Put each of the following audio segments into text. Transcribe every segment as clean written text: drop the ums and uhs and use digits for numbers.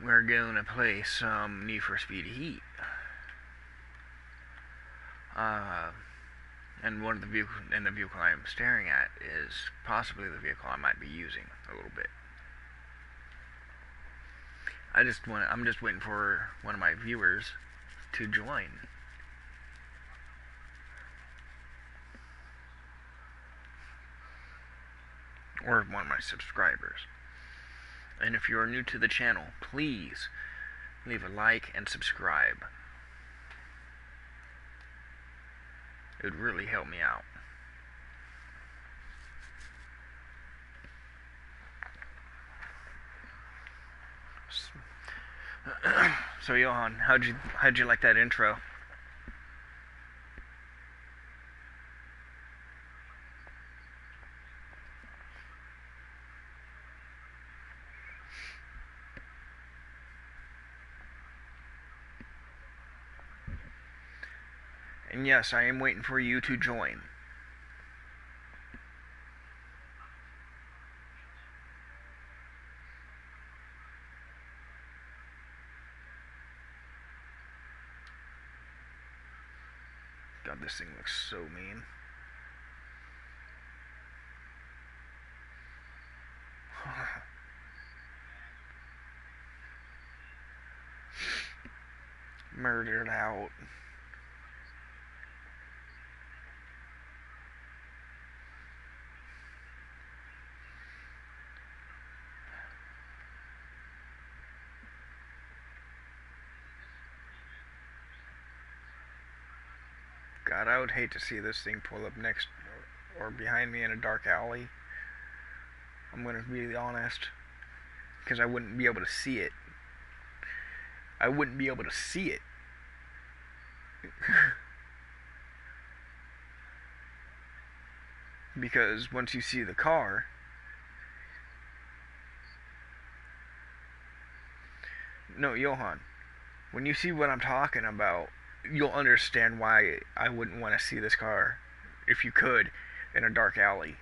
we're going to play some Need for Speed Heat. Uh, and the vehicle I'm staring at is possibly the vehicle I might be using a little bit. I'm just waiting for one of my viewers to join. Or one of my subscribers. And if you're new to the channel, please leave a like and subscribe. It would really help me out. So Johan, how'd you like that intro? And yes, I am waiting for you to join. God, this thing looks so mean. Murdered out. God, I would hate to see this thing pull up next or behind me in a dark alley. I'm gonna be honest, because I wouldn't be able to see it. I wouldn't be able to see it. Because once you see the car, no, Johan, when you see what I'm talking about, you'll understand why I wouldn't want to see this car, if you could, in a dark alley.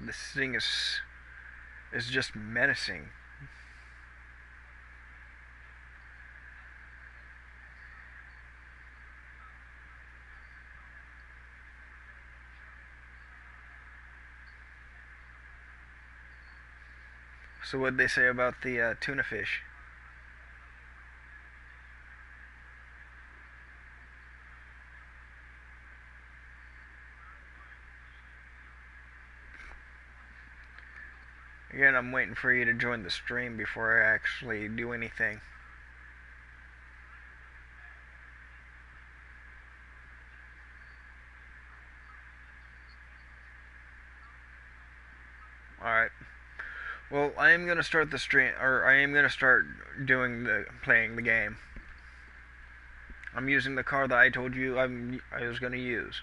This thing is just menacing. So what'd they say about the tuna fish? Again, I'm waiting for you to join the stream before I actually do anything. Alright. Well, I am gonna start the stream, or I am gonna start playing the game. I'm using the car that I told you I was gonna use.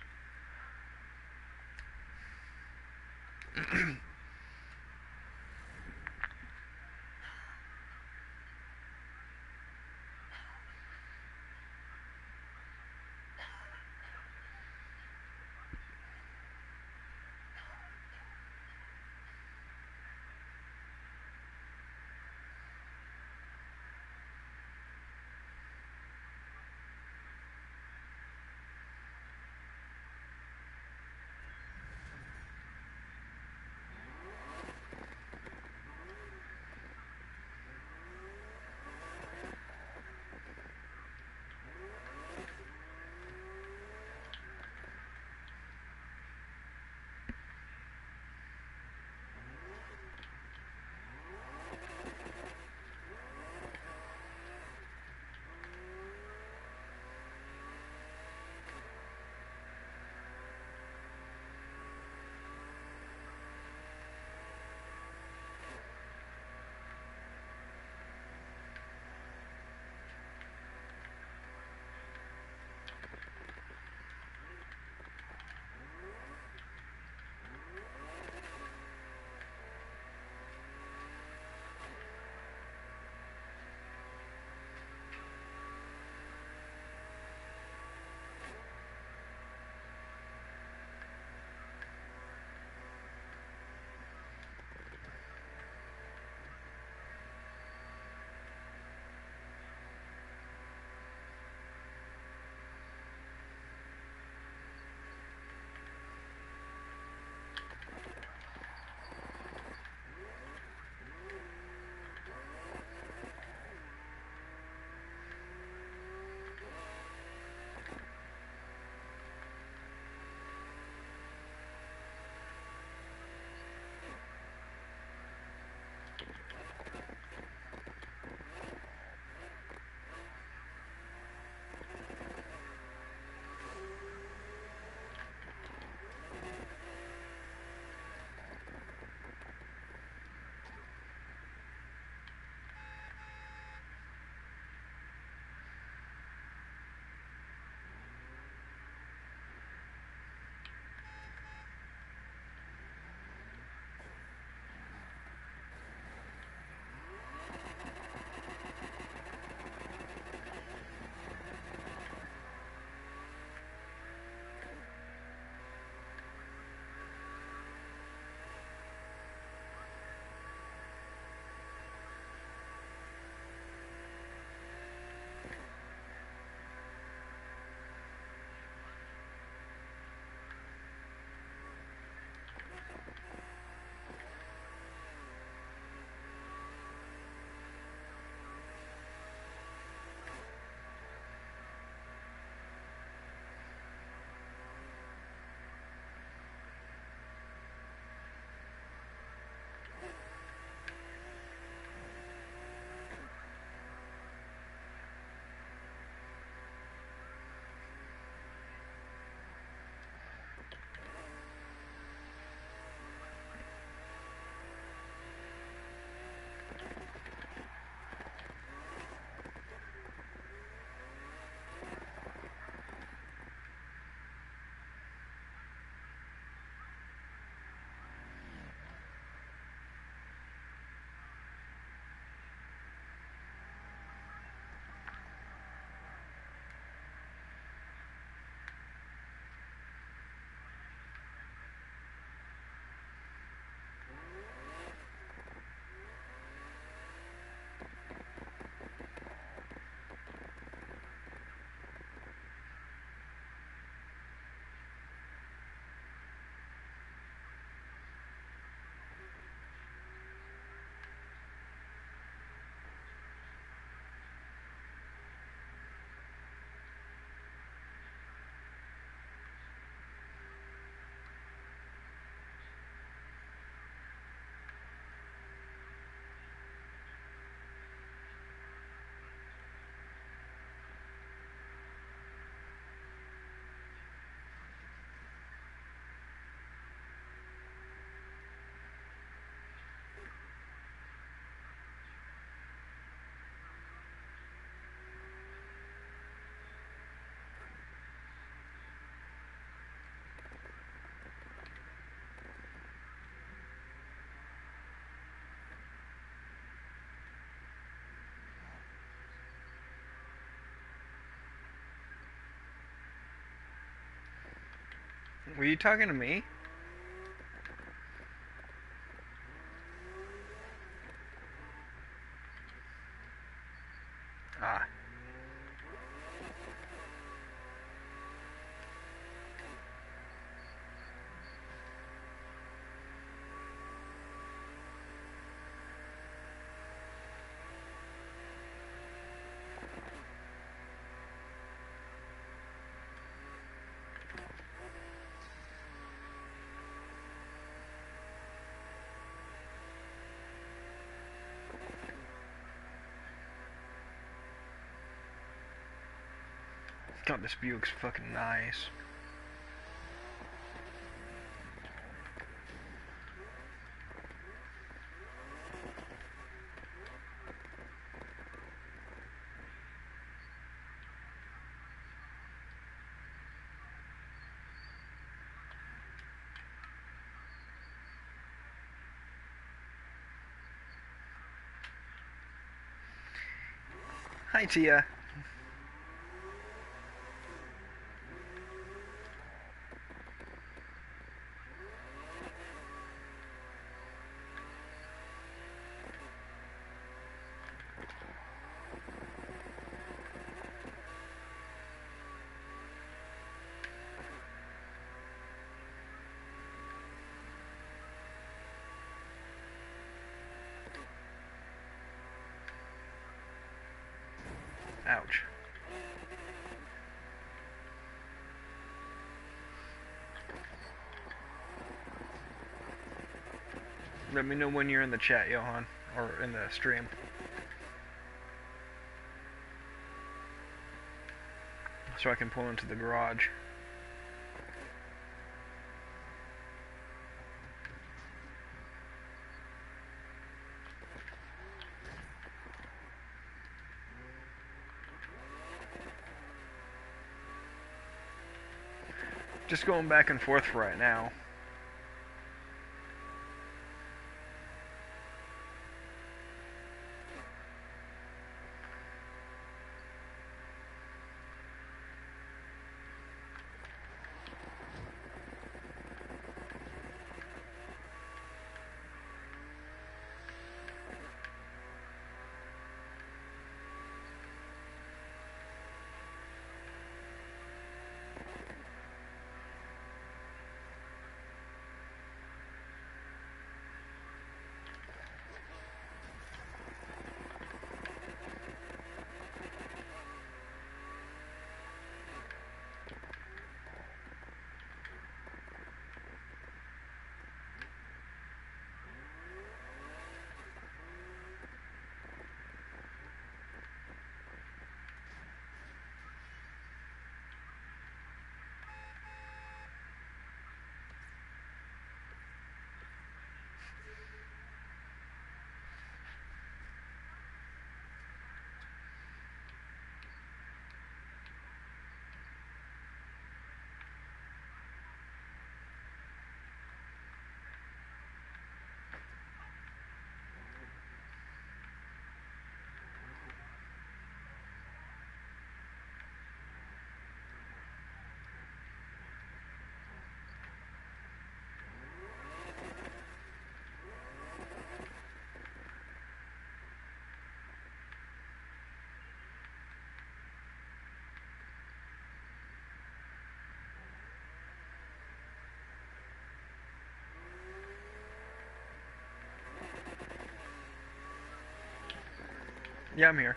Were you talking to me? Ah. God, this Buick's fucking nice. Hi, Tia. Ouch. Let me know when you're in the chat, Johan, or in the stream. So I can pull into the garage. Just going back and forth for right now. Yeah, I'm here.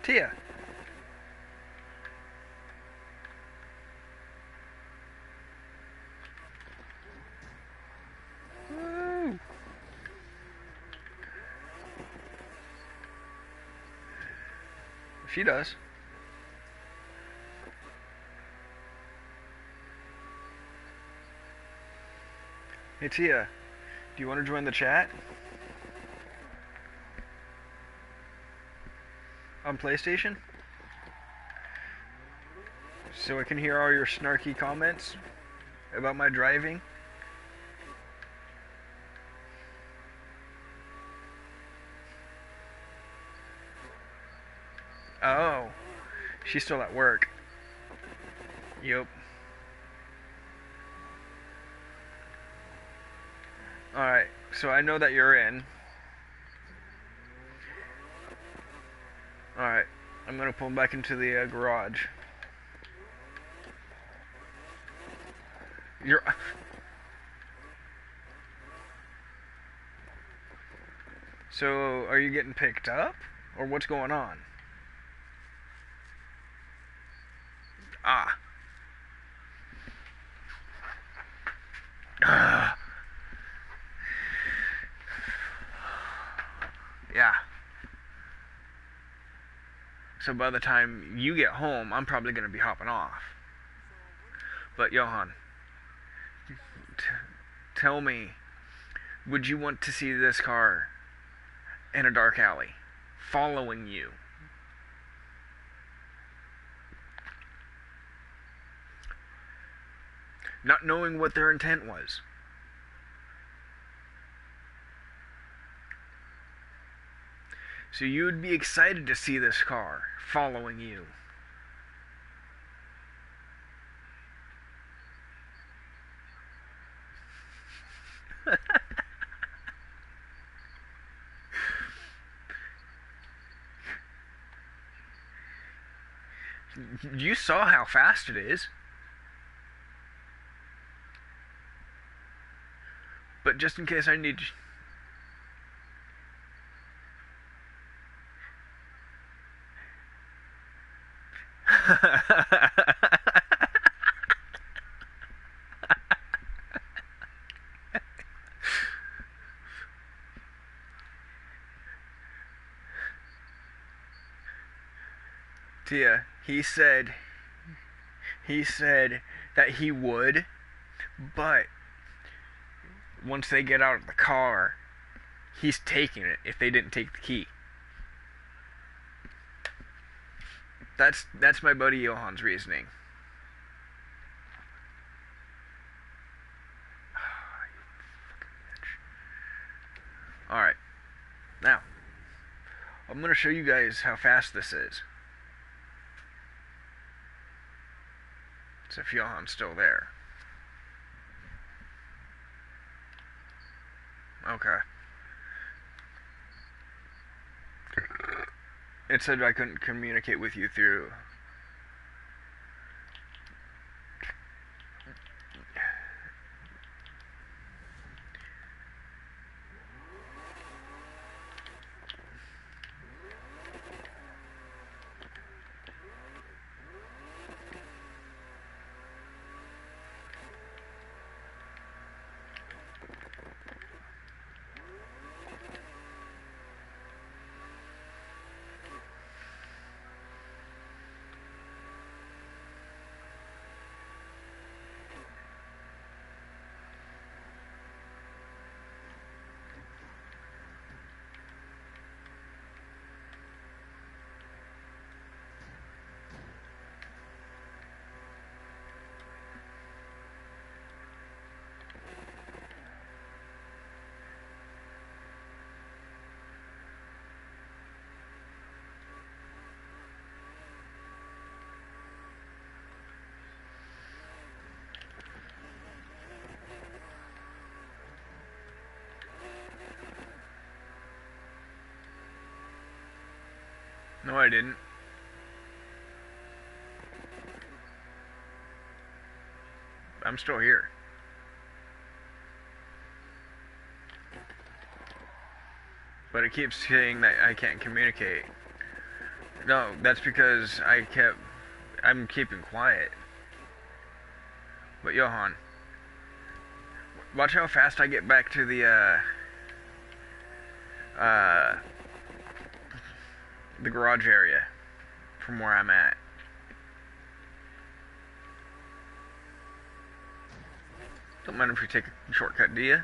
Tia. She does. Hey Tia, do you want to join the chat on PlayStation? So I can hear all your snarky comments about my driving? Oh, she's still at work. Yup. Alright, so I know that you're in. Alright, I'm gonna pull back into the garage. You're... So, are you getting picked up? Or what's going on? Ah. Yeah. So by the time you get home, I'm probably going to be hopping off. But Johan, tell me, would you want to see this car in a dark alley, following you? Not knowing what their intent was. So you'd be excited to see this car following you. You saw how fast it is. But just in case I need... Tia, he said that he would, but once they get out of the car, he's taking it if they didn't take the key. That's my buddy Johan's reasoning. Alright. Now, I'm going to show you guys how fast this is. So if Johan's still there. Okay. It said I couldn't communicate with you through... No, I didn't. I'm still here. But it keeps saying that I can't communicate. No, that's because I'm keeping quiet. But Johan, watch how fast I get back to the garage area. from where I'm at. Don't mind if you take a shortcut, do you?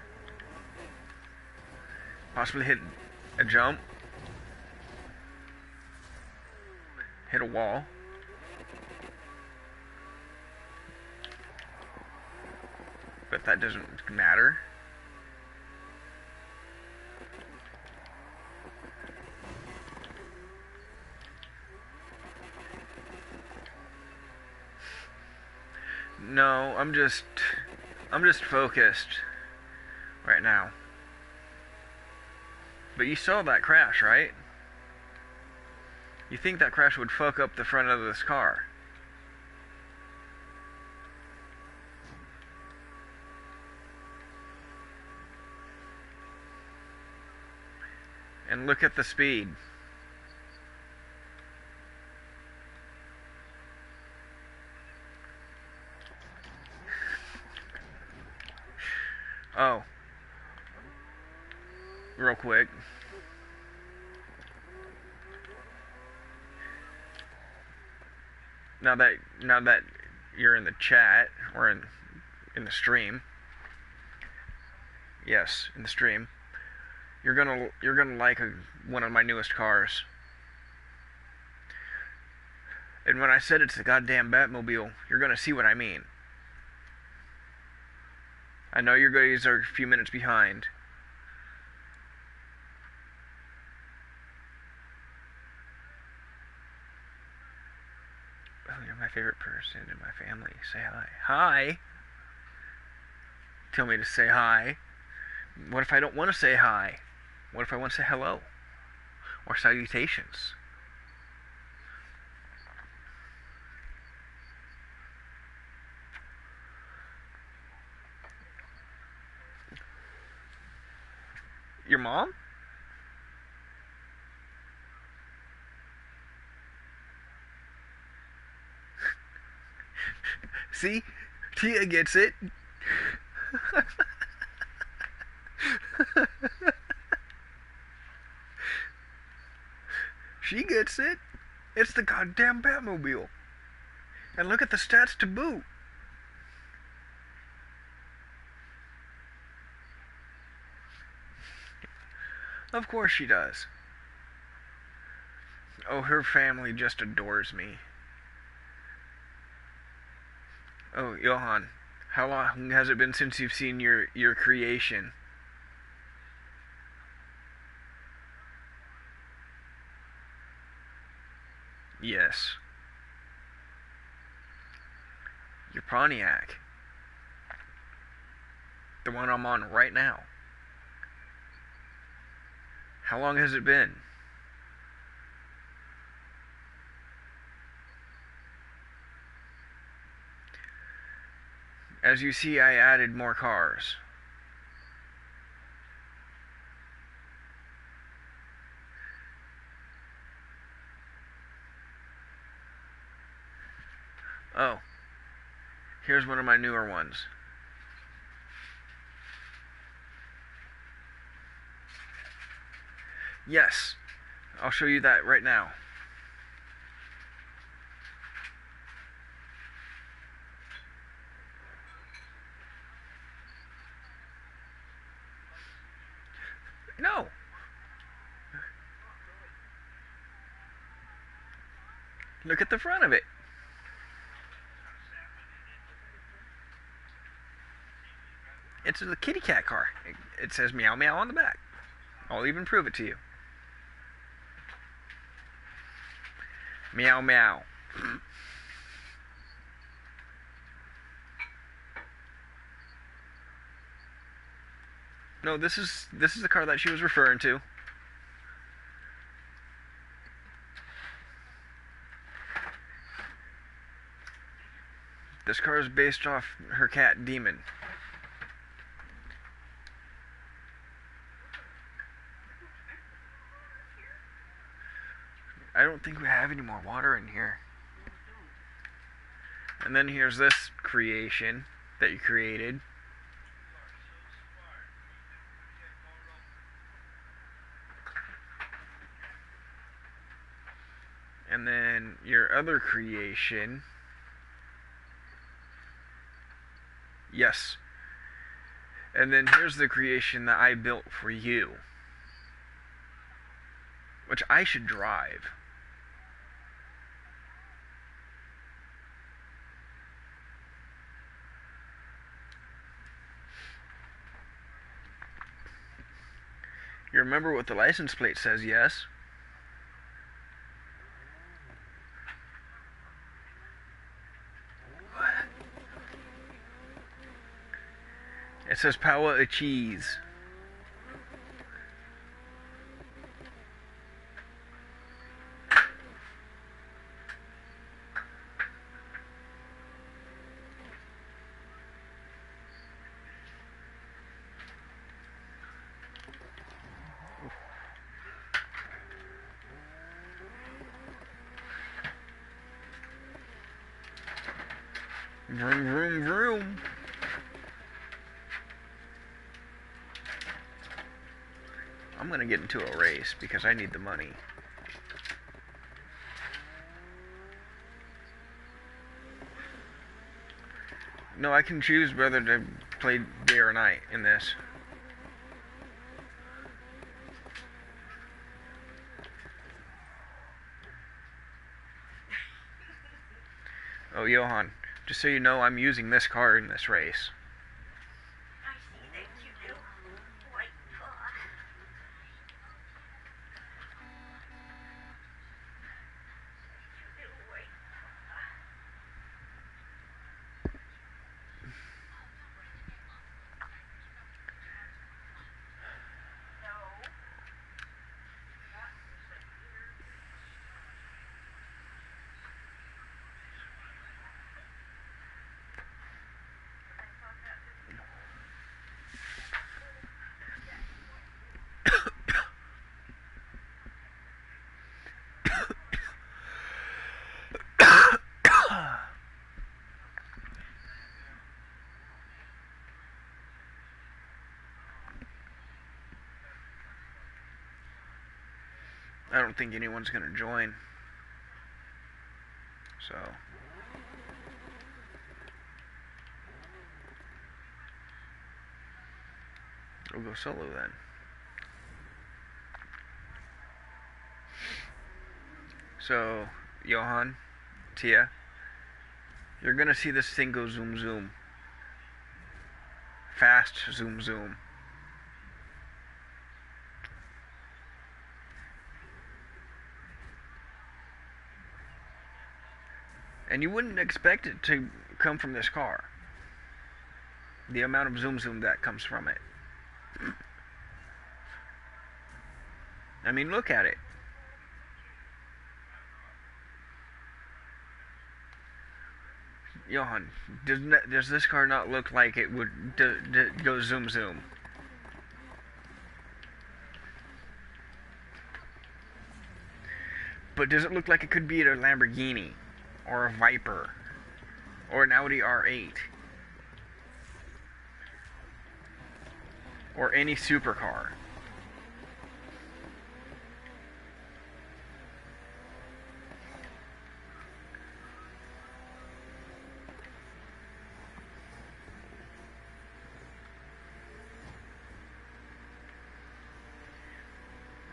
Possibly hit a jump. Hit a wall. But that doesn't matter. No, I'm just focused right now. But you saw that crash, right? You think that crash would fuck up the front of this car? And look at the speed. Oh. Real quick. Now that you're in the chat or in the stream. Yes, in the stream. You're gonna like one of my newest cars. And when I said it's the goddamn Batmobile, you're gonna see what I mean. I know your guys are a few minutes behind. Oh, you're my favorite person in my family. Say hi. Hi! Tell me to say hi. What if I don't want to say hi? What if I want to say hello? Or salutations? Your mom? See? Tia gets it. She gets it. It's the goddamn Batmobile. And look at the stats to boot. Of course she does. Oh, her family just adores me. Oh, Johan, how long has it been since you've seen your creation? Yes. Your Pontiac. The one I'm on right now. How long has it been? As you see, I added more cars. Oh, here's one of my newer ones. Yes, I'll show you that right now. No. Look at the front of it. It's a kitty cat car. It says meow meow on the back. I'll even prove it to you. Meow meow. No, this is the car that she was referring to. This car is based off her cat Demon. I don't think we have any more water in here. And then here's this creation that you created. And then your other creation. Yes. And then here's the creation that I built for you, which I should drive. You remember what the license plate says, yes? It says power a cheese. Vroom, vroom, vroom. I'm gonna get into a race because I need the money. No, I can choose whether to play day or night in this. Oh, Johan, just so you know, I'm using this car in this race. I don't think anyone's gonna join. So we'll go solo then. So, Johan, Tia, you're gonna see this thing go zoom zoom. Fast zoom zoom. And you wouldn't expect it to come from this car. The amount of zoom zoom that comes from it. I mean, look at it. Johan, does this car not look like it would go zoom zoom? But does it look like it could be a Lamborghini? Or a Viper? Or an Audi R8? Or any supercar?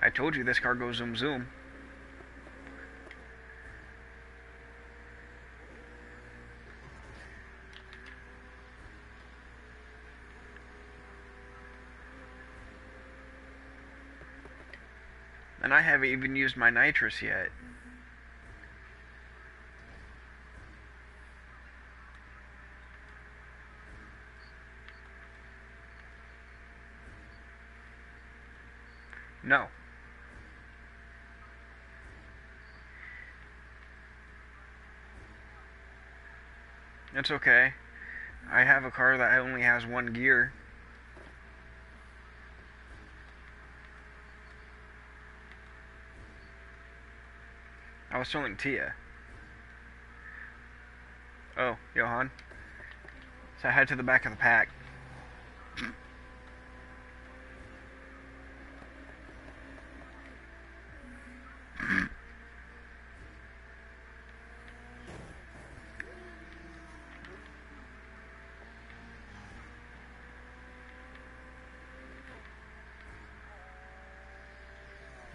I told you this car goes zoom zoom. And I haven't even used my nitrous yet. No. It's okay. I have a car that only has one gear. I was telling Tia. Oh, Johan. So I head to the back of the pack.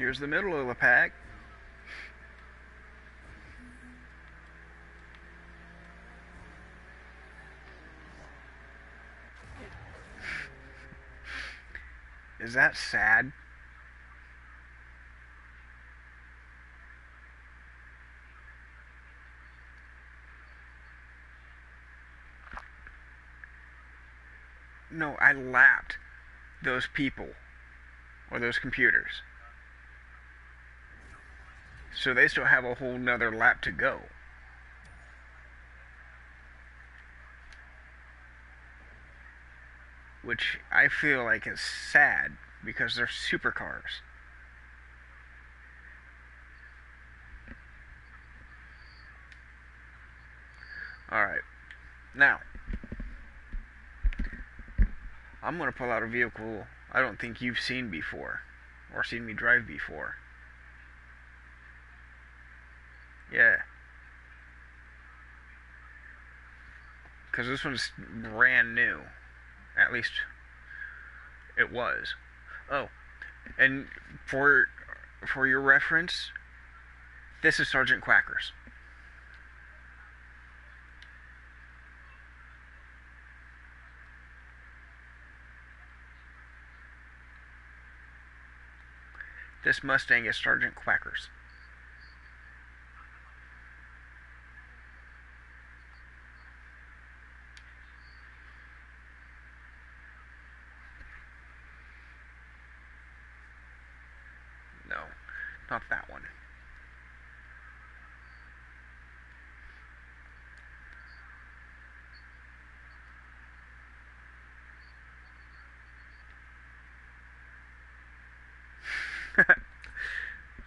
Here's the middle of the pack. Is that sad? No, I lapped those people or those computers. So they still have a whole nother lap to go. Which I feel like is sad because they're supercars. Alright, now I'm going to pull out a vehicle I don't think you've seen before or seen me drive before. Yeah. Because this one's brand new. At least it was. Oh, and for your reference, this is Sergeant Quackers. This Mustang is Sergeant Quackers. No, not that one.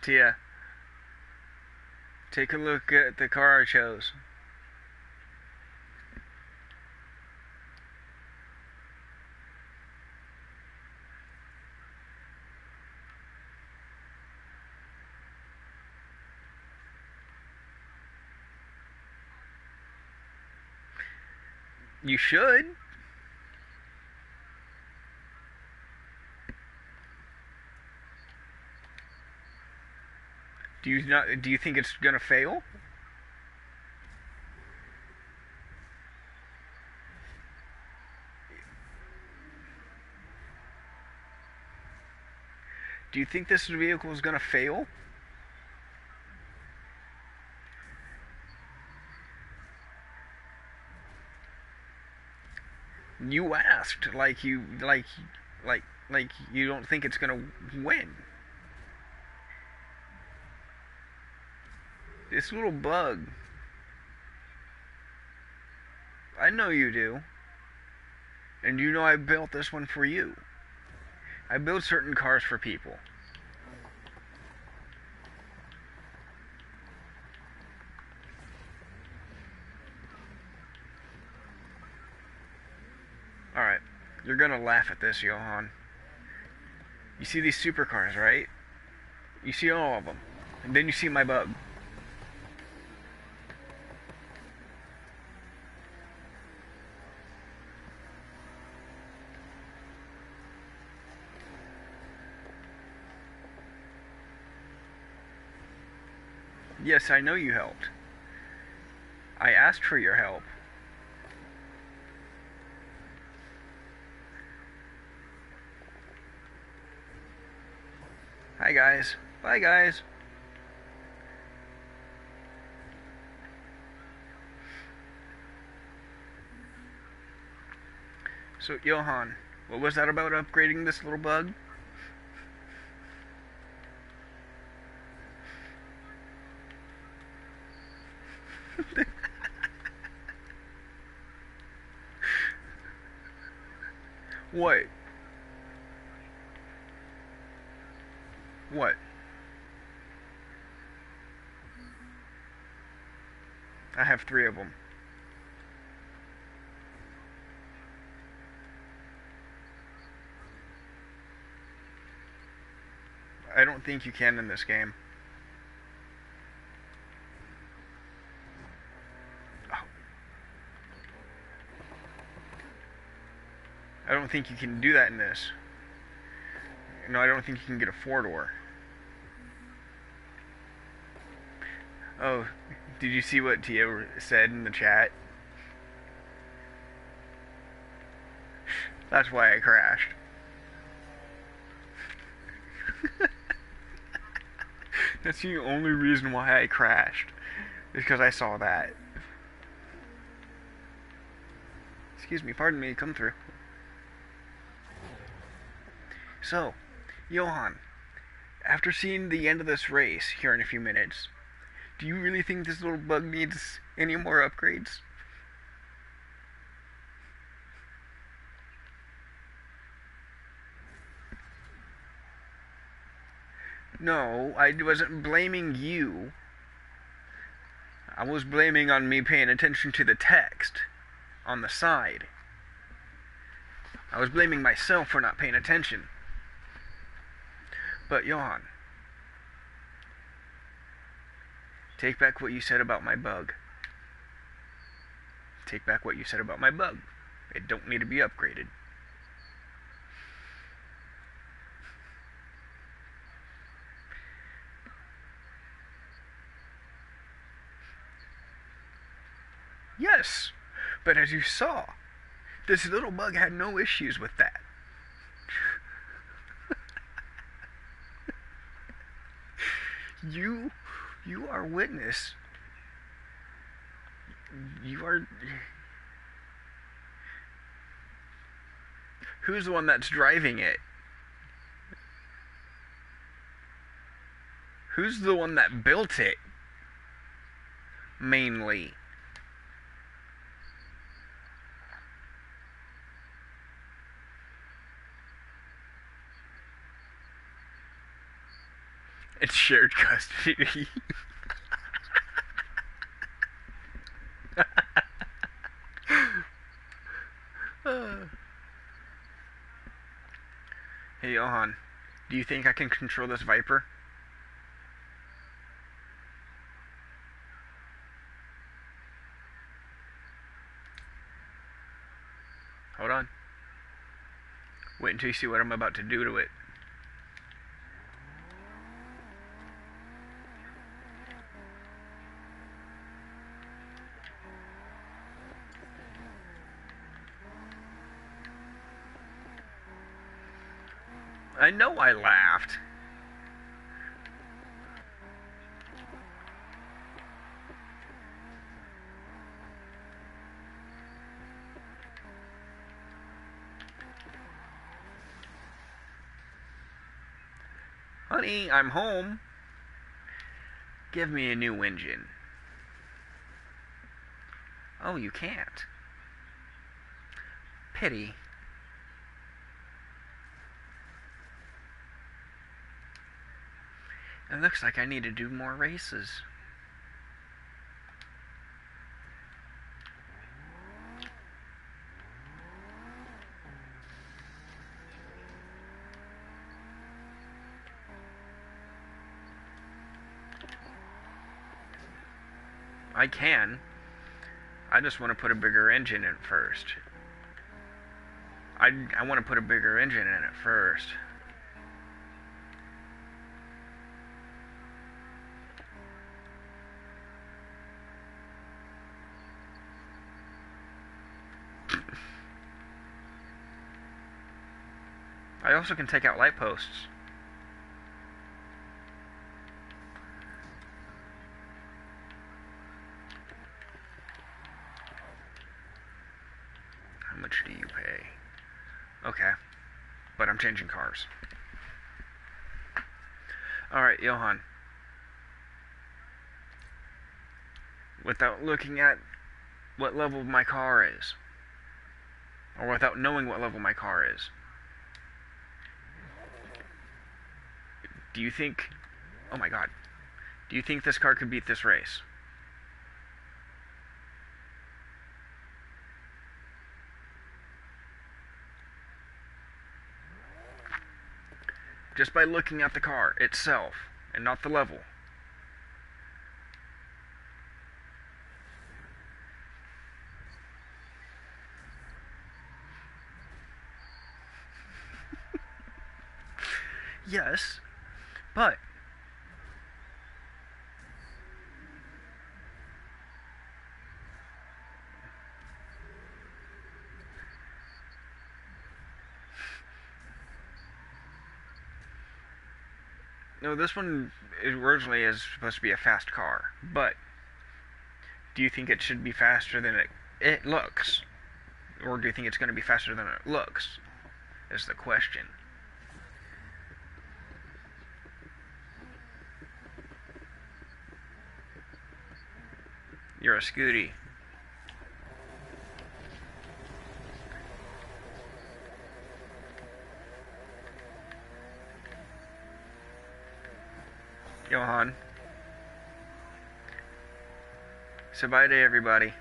Tia, take a look at the car I chose. You should. Do you think it's gonna fail? Do you think this vehicle is gonna fail? You asked like you don't think it's gonna win. This little bug. I know you do. And you know I built this one for you. I build certain cars for people. Alright. You're gonna laugh at this, Johan. You see these supercars, right? You see all of them. And then you see my bug. Yes, I know you helped. I asked for your help. Hi guys. Bye guys. So Johan, what was that about upgrading this little bug? What? What? I have 3 of them. I don't think you can in this game. Oh. I don't think you can do that in this. No, I don't think you can get a 4-door. Oh, did you see what Tia said in the chat? That's why I crashed. That's the only reason why I crashed. Is because I saw that. Excuse me, pardon me, come through. So, Johan, after seeing the end of this race here in a few minutes, do you really think this little bug needs any more upgrades? No, I wasn't blaming you. I was blaming on me paying attention to the text on the side. I was blaming myself for not paying attention. But Johan, take back what you said about my bug. Take back what you said about my bug. It don't need to be upgraded. Yes, but as you saw, this little bug had no issues with that. You are witness. You are... Who's the one that's driving it? Who's the one that built it? Mainly. It's shared custody. Hey, Johan, do you think I can control this Viper? Hold on. Wait until you see what I'm about to do to it. I know I laughed. Honey, I'm home. Give me a new engine. Oh, you can't. Pity. It looks like I need to do more races. I can. I just want to put a bigger engine in first. I want to put a bigger engine in it first. I also can take out light posts. How much do you pay? Okay. But I'm changing cars. Alright, Johan. Without looking at what level my car is, or without knowing what level my car is, do you think... Oh my god. Do you think this car could beat this race? Just by looking at the car itself, and not the level. Yes, but No, this one originally is supposed to be a fast car, but do you think it should be faster than it looks? Or do you think it's going to be faster than it looks? Is the question. You're a Scooty. Johan. So bye to everybody.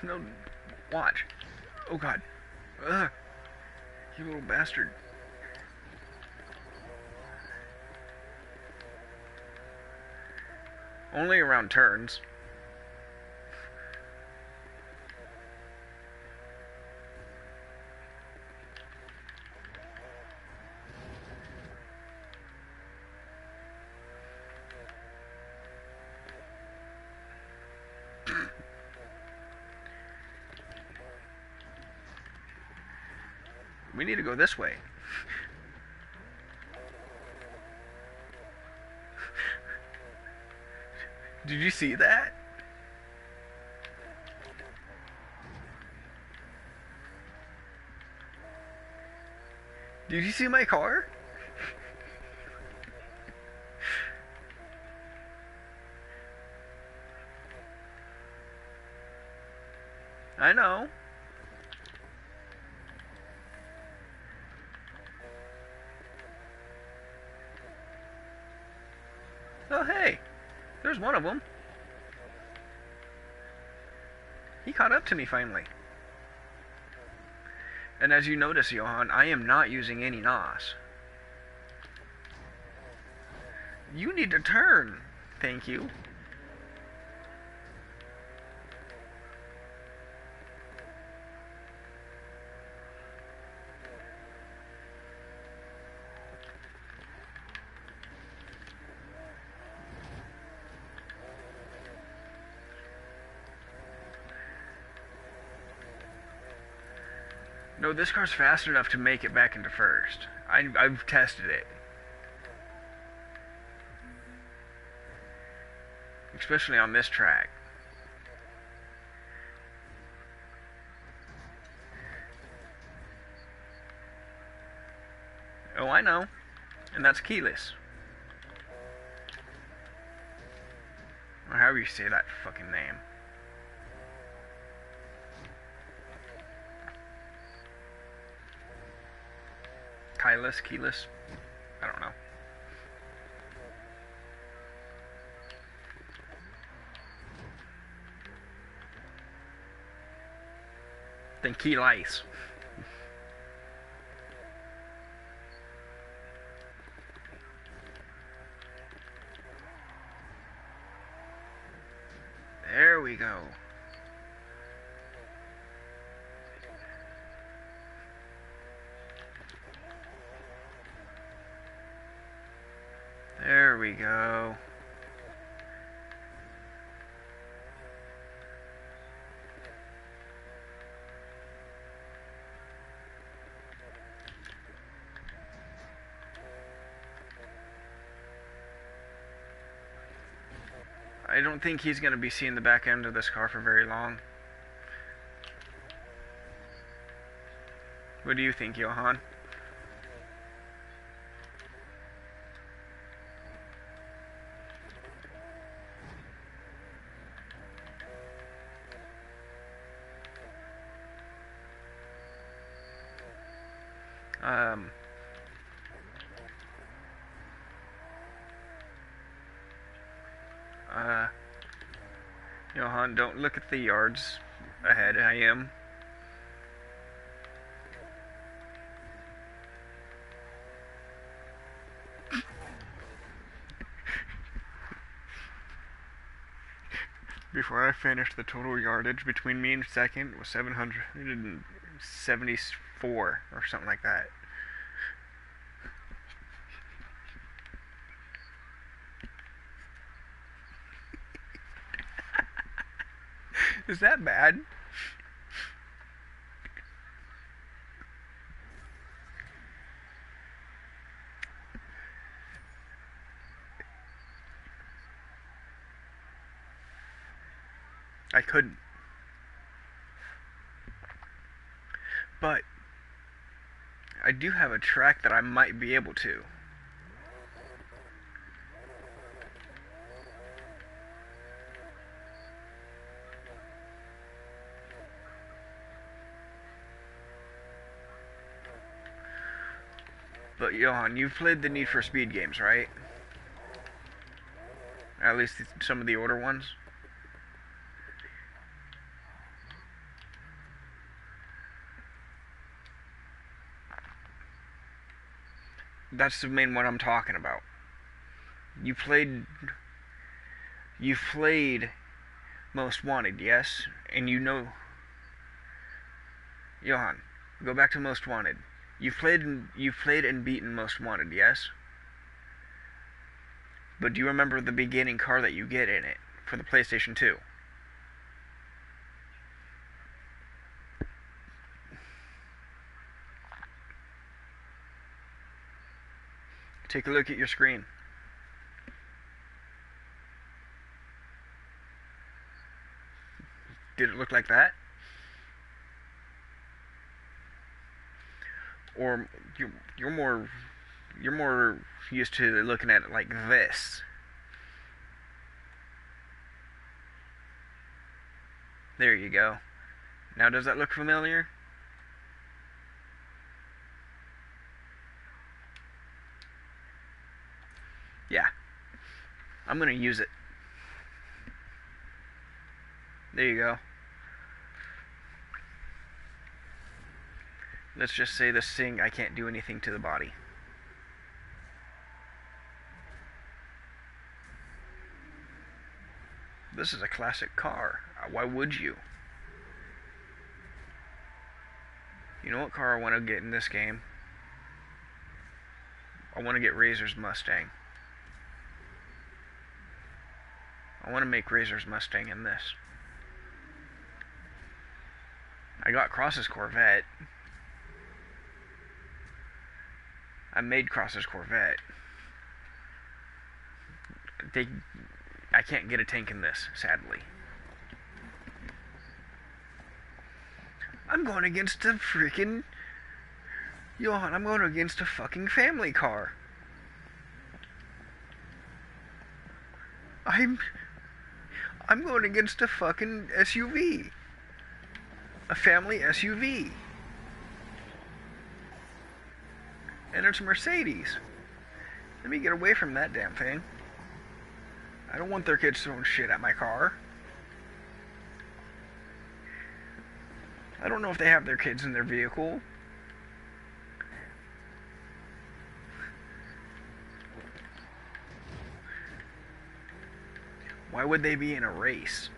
No, watch. Oh god. Ugh. You little bastard. Only around turns. We need to go this way. Did you see that? Did you see my car? I know. Oh, hey. There's one of them. He caught up to me finally. And as you notice, Johan, I am not using any NOS. You need to turn. Thank you. No, this car's fast enough to make it back into first. I've tested it. Especially on this track. Oh, I know. And that's keyless. Or however you say that fucking name. Keyless. I don't know. Then key lice. There we go. There we go. I don't think he's going to be seeing the back end of this car for very long. What do you think, Johan? Johan, don't look at the yards ahead. I am. Before I finished, the total yardage between me and second was 774 or something like that. Is that bad? I couldn't. But I do have a track that I might be able to. But Johan, you've played the Need for Speed games, right? At least some of the older ones. That's the main one I'm talking about. You played Most Wanted, yes? And you know, Johan, go back to Most Wanted. You've played and beaten Most Wanted, yes? But do you remember the beginning car that you get in it for the PlayStation 2? Take a look at your screen. Did it look like that? Or you're more used to looking at it like this. There you go. Now does that look familiar? Yeah. I'm gonna use it. There you go. Let's just say this thing, I can't do anything to the body. This is a classic car. Why would you? You know what car I want to get in this game? I want to get Razor's Mustang. I want to make Razor's Mustang in this. I got Cross's Corvette. I made Cross's Corvette. I can't get a tank in this, sadly. I'm going against a freaking... Johan, I'm going against a fucking family car. I'm going against a fucking SUV. A family SUV. And it's a Mercedes. Let me get away from that damn thing. I don't want their kids throwing shit at my car. I don't know if they have their kids in their vehicle. Why would they be in a race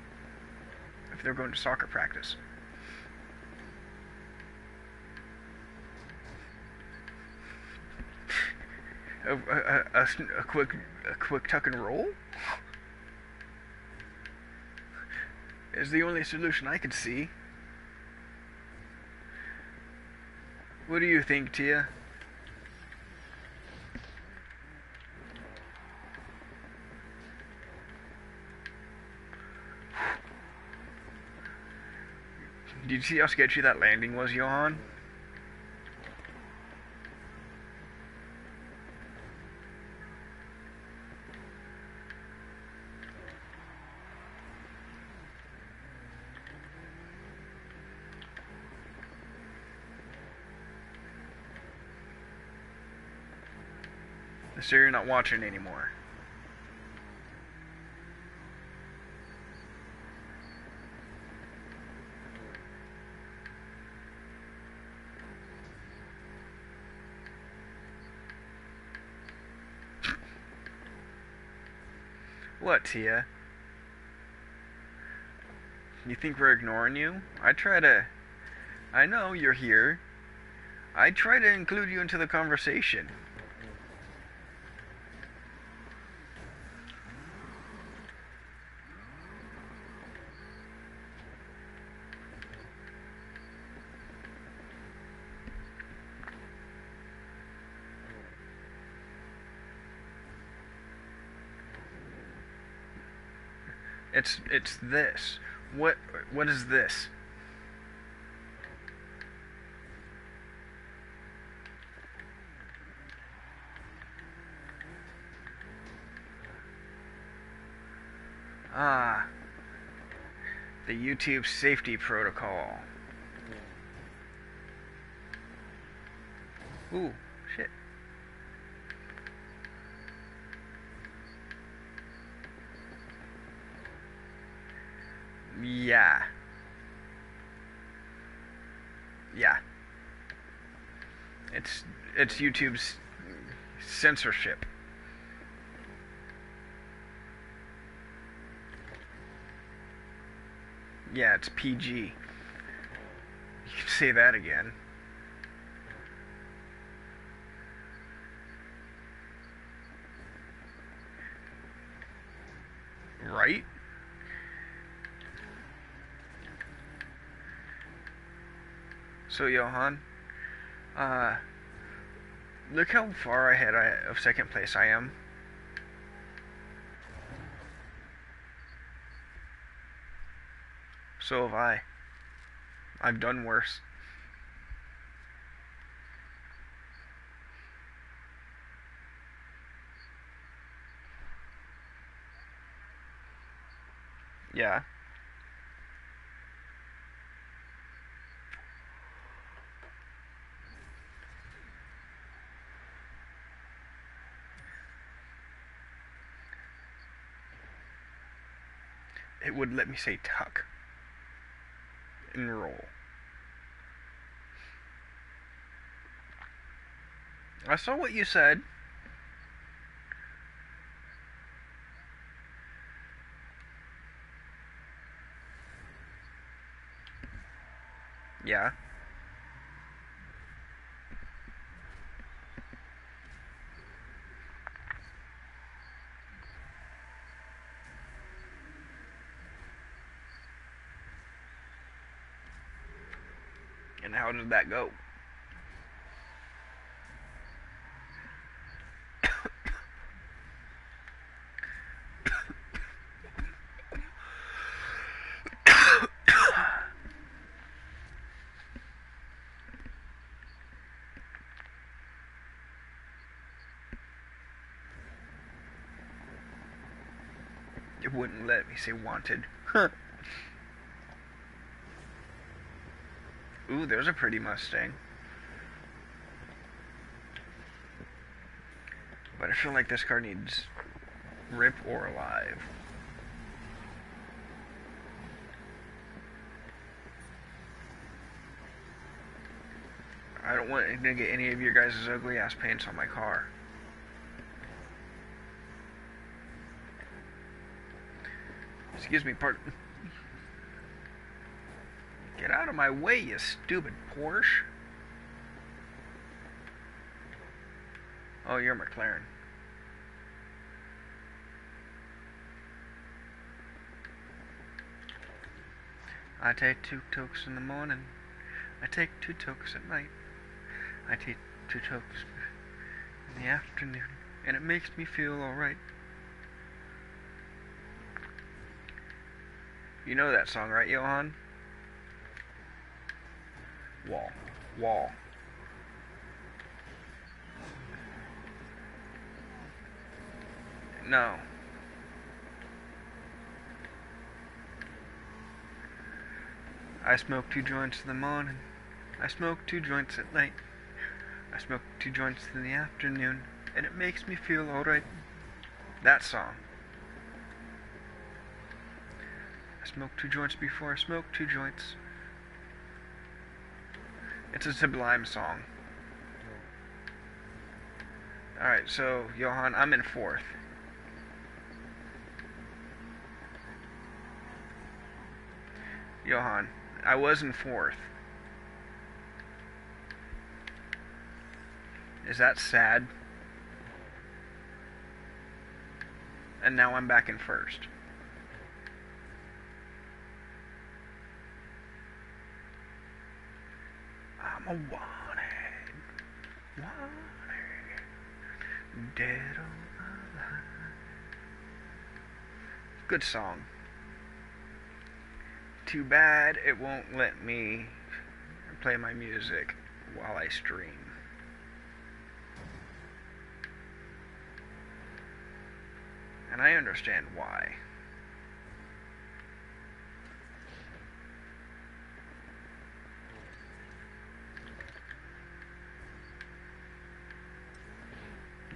if they're going to soccer practice? A quick tuck and roll is the only solution I could see. What do you think, Tia? Did you see how sketchy that landing was, Johan? So you're not watching anymore. What, Tia? You think we're ignoring you? I know you're here. I try to include you into the conversation. It's this. What what is this? Ah, the YouTube safety protocol. Ooh, shit. Yeah. Yeah. It's YouTube's censorship. Yeah, it's PG. You can say that again. Right? So, Johan, uh, look how far ahead of second place I am. So have I. I've done worse. Yeah. It would let me say tuck and roll. I saw what you said. Yeah. And how did that go? It wouldn't let me say wanted. Huh. Ooh, there's a pretty Mustang. But I feel like this car needs rip or alive. I don't want to get any of your guys' ugly ass paints on my car. Excuse me, pardon. Get out of my way, you stupid Porsche. Oh, you're McLaren. I take 2 tokes in the morning. I take 2 tokes at night. I take 2 tokes in the afternoon. And it makes me feel alright. You know that song, right, Johan? Wall. Wall. No. I smoke 2 joints in the morning. I smoke 2 joints at night. I smoke 2 joints in the afternoon. And it makes me feel alright. That song. I smoke 2 joints before I smoke 2 joints. It's a Sublime song. Alright, so, Johan, I'm in 4th. Johan, I was in 4th. Is that sad? And now I'm back in 1st. I'm a wanted, dead or alive. Good song. Too bad it won't let me play my music while I stream. And I understand why.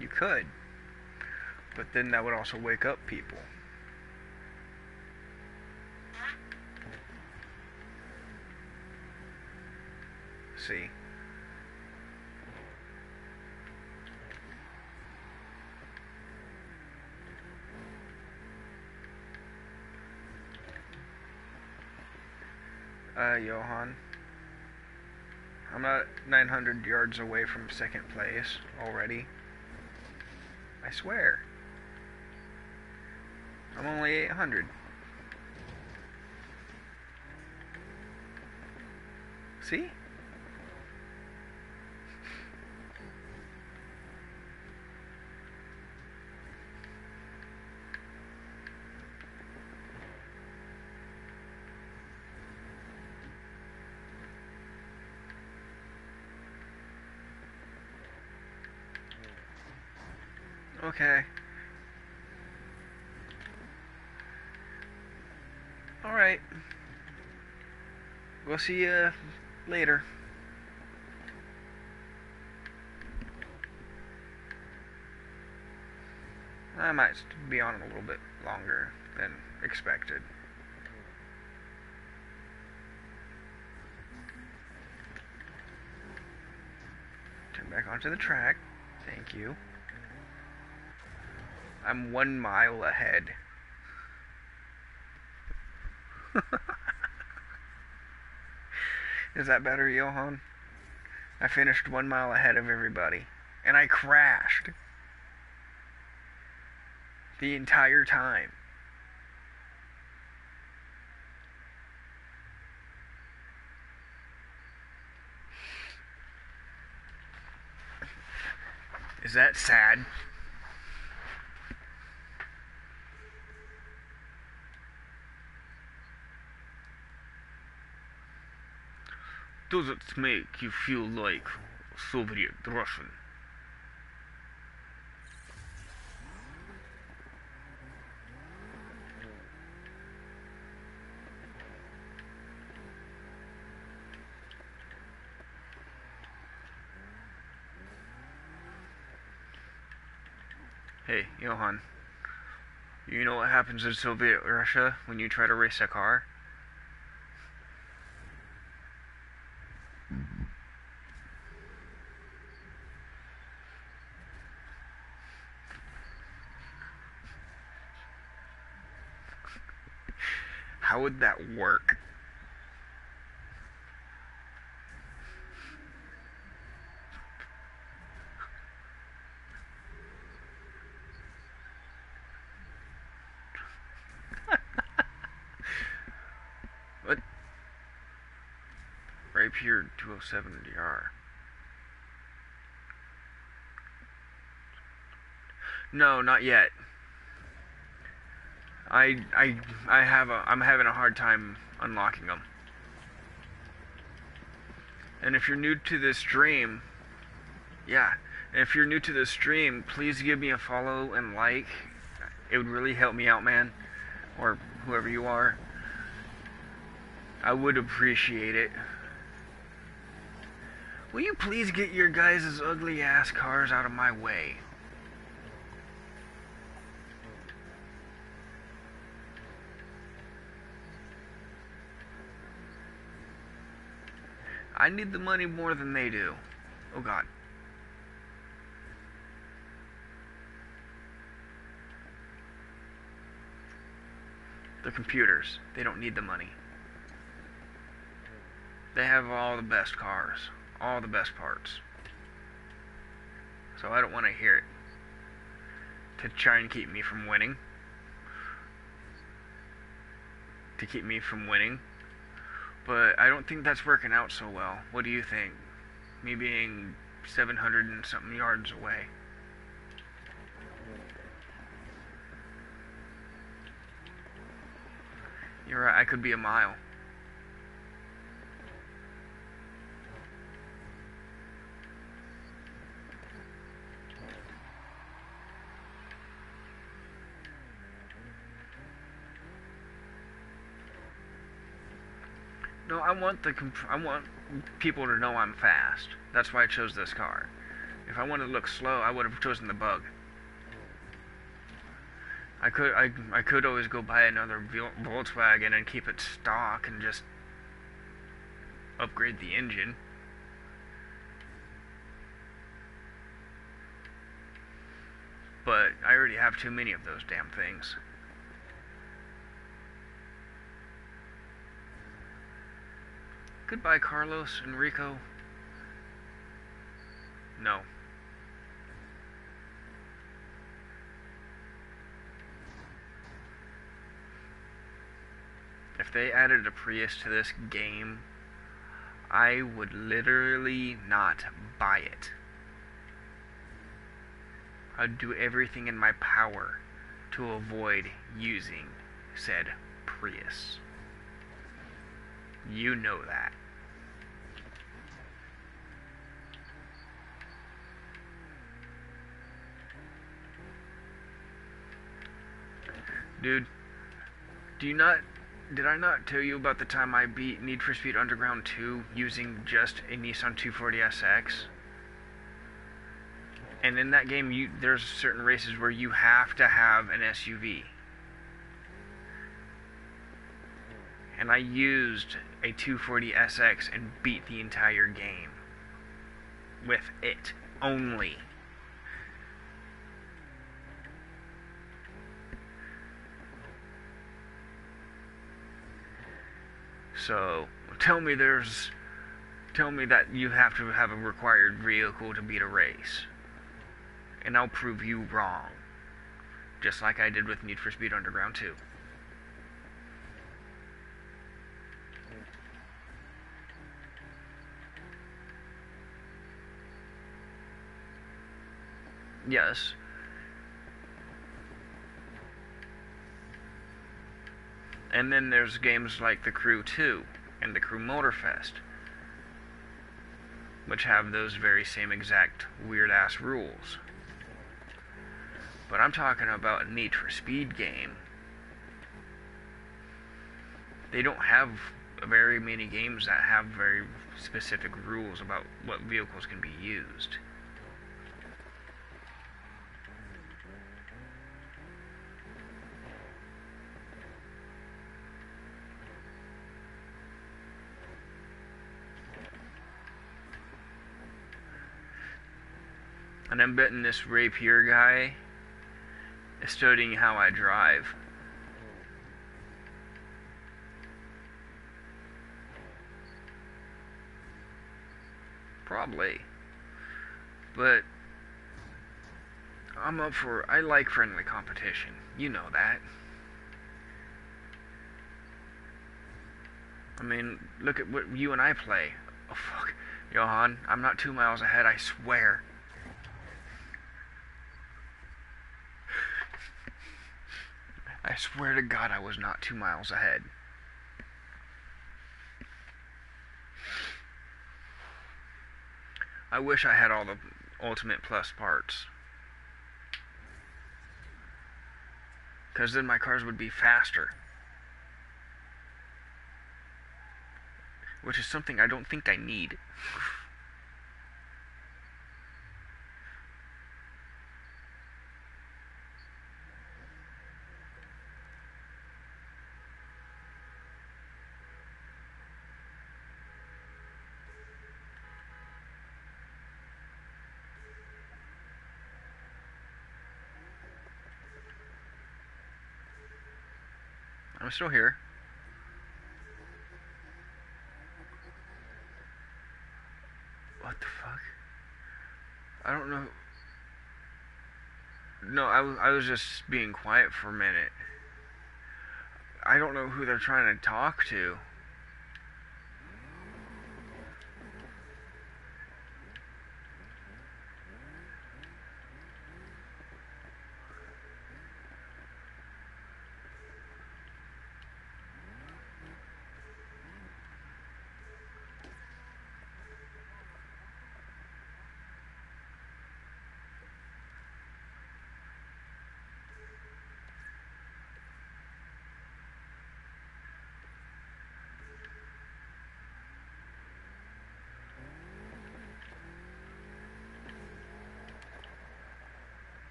You could, but then that would also wake up people. See? Johan, I'm not 900 yards away from second place already. I swear. I'm only 800. See? Okay. Alright. We'll see you later. I might be on a little bit longer than expected. Turn back onto the track. Thank you. I'm 1 mile ahead. Is that better, Johan? I finished 1 mile ahead of everybody. And I crashed. The entire time. Is that sad? Does it make you feel like Soviet Russian? Hey, Johan. You know what happens in Soviet Russia when you try to race a car? How would that work? What? Rapier 207 DR. No, not yet. I'm having a hard time unlocking them. And if you're new to this stream, yeah, and if you're new to this stream, please give me a follow and like. It would really help me out, man. Or whoever you are. I would appreciate it. Will you please get your guys' ugly ass cars out of my way? I need the money more than they do. Oh God. The computers, they don't need the money. They have all the best cars, all the best parts. So I don't want to hear it. To try and keep me from winning. To keep me from winning. But I don't think that's working out so well. What do you think? Me being 700 and something yards away. You're right, I could be a mile. No, I want people to know I'm fast. That's why I chose this car. If I wanted to look slow, I would have chosen the Bug. I could always go buy another Volkswagen and keep it stock and just upgrade the engine. But I already have too many of those damn things. Goodbye, Carlos, Enrico. No. If they added a Prius to this game, I would literally not buy it. I'd do everything in my power to avoid using said Prius. You know that. Dude, did I not tell you about the time I beat Need for Speed Underground 2 using just a Nissan 240SX? And in that game, there's certain races where you have to have an SUV. And I used a 240SX and beat the entire game. With it only. So, tell me that you have to have a required vehicle to beat a race. And I'll prove you wrong. Just like I did with Need for Speed Underground 2. Yes. And then there's games like The Crew 2 and The Crew Motorfest, which have those very same exact weird-ass rules. But I'm talking about a Need for Speed game. They don't have very many games that have very specific rules about what vehicles can be used. And I'm betting this Rapier guy is studying how I drive. Probably. But I like friendly competition. You know that. I mean, look at what you and I play. Oh fuck. Johan, I'm not 2 miles ahead, I swear. I swear to God I was not 2 miles ahead. I wish I had all the Ultimate Plus parts. Because then my cars would be faster. Which is something I don't think I need. I'm still here. What the fuck? I don't know. No, I was just being quiet for a minute. I don't know who they're trying to talk to.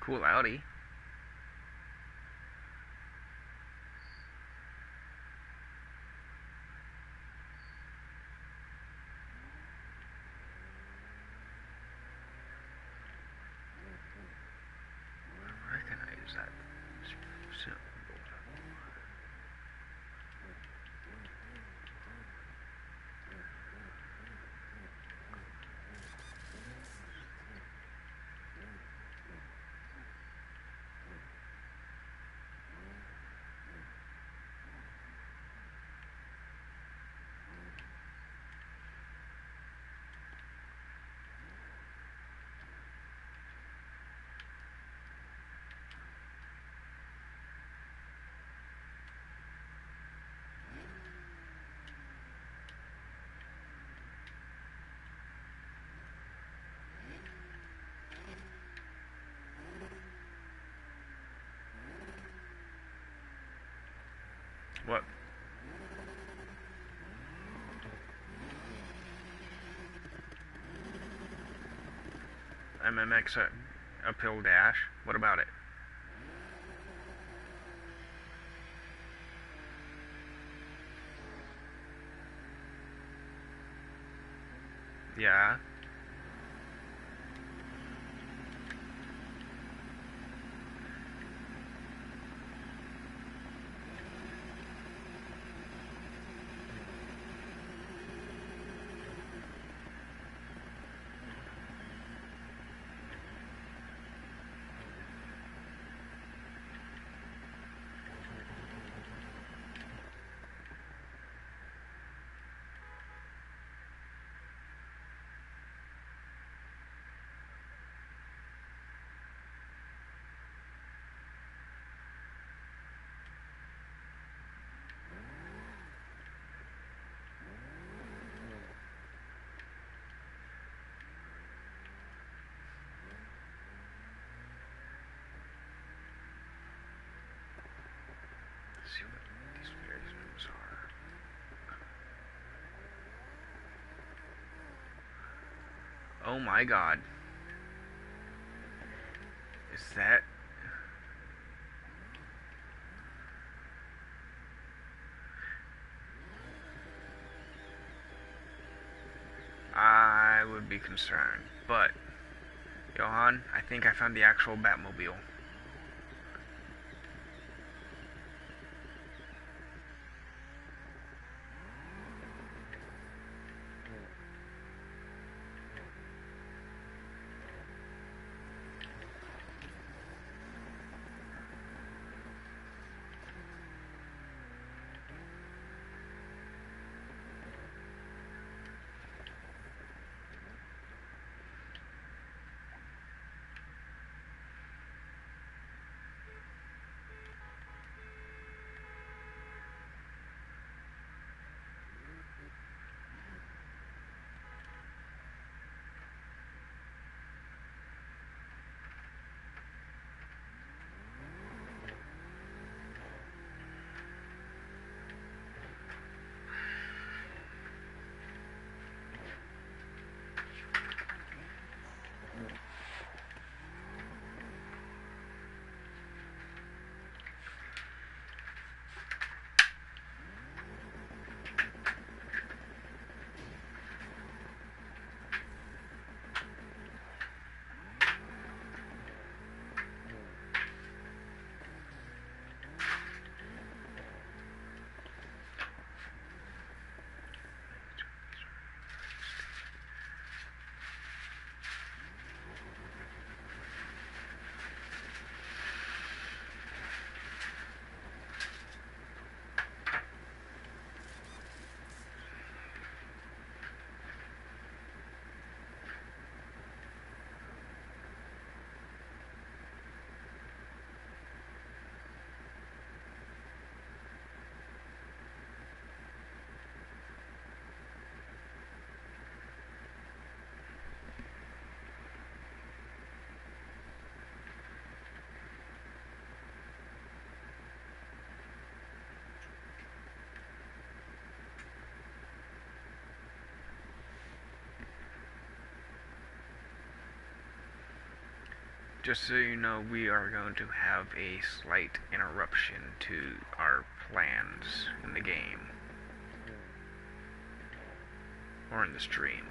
cool Audi. Recognize that symbol. What? MMX uphill dash? What about it? Yeah. Let's see what these various moves are. Oh my god. Is that... I would be concerned, but Johan, I think I found the actual Batmobile. just so you know, we are going to have a slight interruption to our plans in the game. Or in the stream.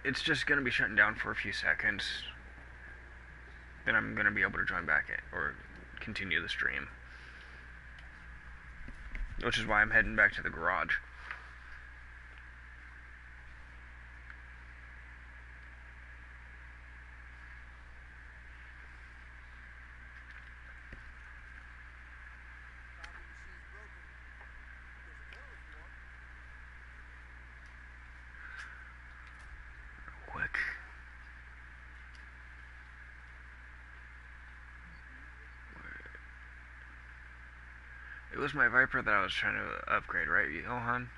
It's just going to be shutting down for a few seconds. Then I'm going to be able to join back in, or continue the stream. Which is why I'm heading back to the garage. Quick. It was my Viper that I was trying to upgrade, right, Johan?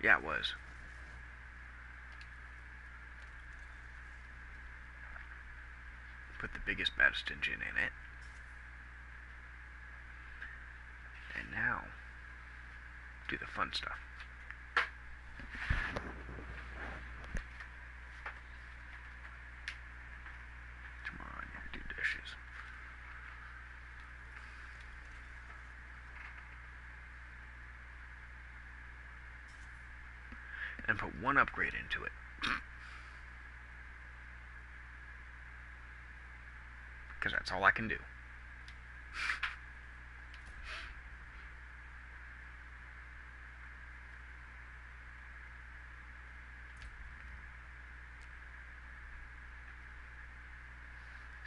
Yeah, it was. Put the biggest, baddest engine in it. And now, do the fun stuff. Come on, you do dishes. And put one upgrade into it. Because that's all I can do.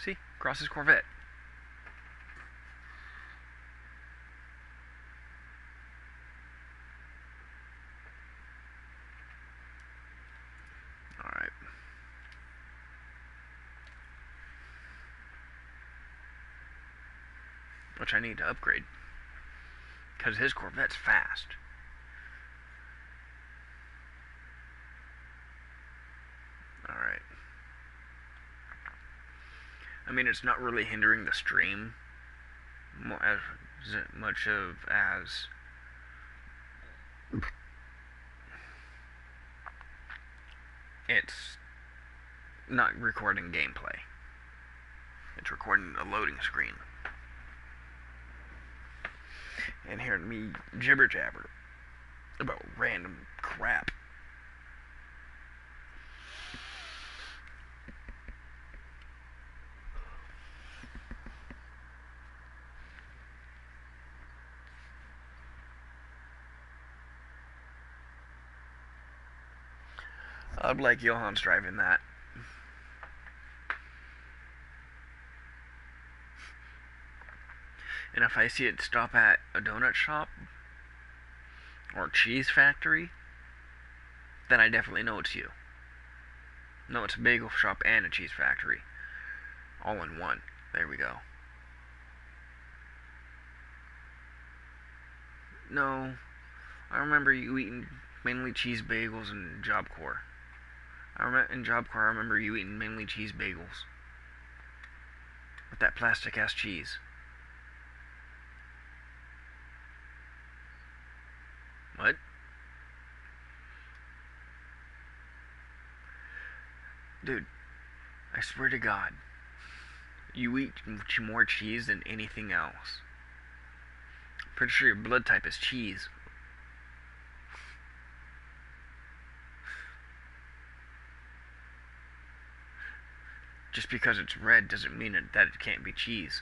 See? Cross's Corvette. Alright. Which I need to upgrade. Because his Corvette's fast. Alright. I mean, it's not really hindering the stream as much of as it's not recording gameplay. It's recording a loading screen. And hearing me jibber jabber about random crap. I'd like Johan's driving that. And if I see it stop at a donut shop or cheese factory, then I definitely know it's you. No, it's a bagel shop and a cheese factory. All in one. There we go. No, I remember you eating mainly cheese bagels in Job Corps. In Job Corps, I remember you eating mainly cheese bagels. With that plastic ass cheese. What? Dude, I swear to God, you eat more cheese than anything else. Pretty sure your blood type is cheese. Just because it's red doesn't mean that it can't be cheese.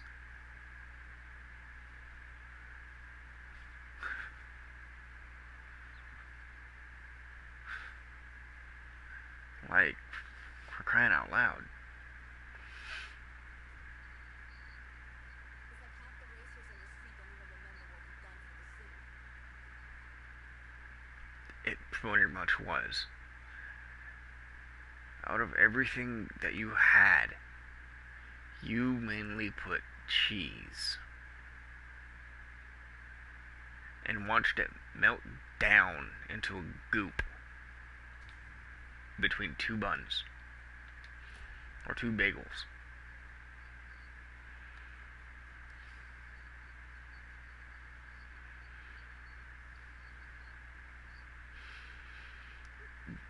Like, for crying out loud. It pretty much was. Out of everything that you had, you mainly put cheese. and watched it melt down into a goop between two buns or two bagels.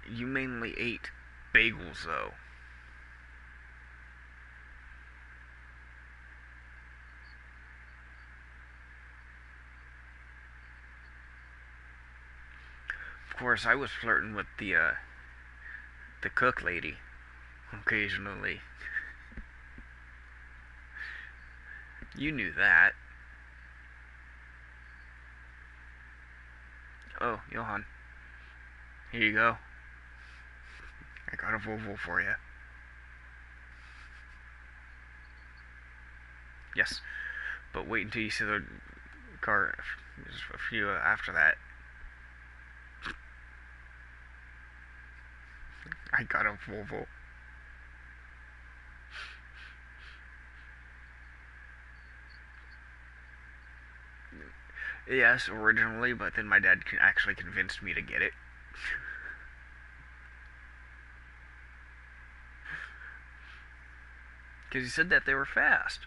You mainly ate bagels, though. Of course, I was flirting with the cook lady occasionally. You knew that. Oh, Johan, here you go. I got a Volvo for you. Yes, but wait until you see the car. There's a few after that. I got a Volvo. Yes, originally, but then my dad actually convinced me to get it. Because he said that they were fast.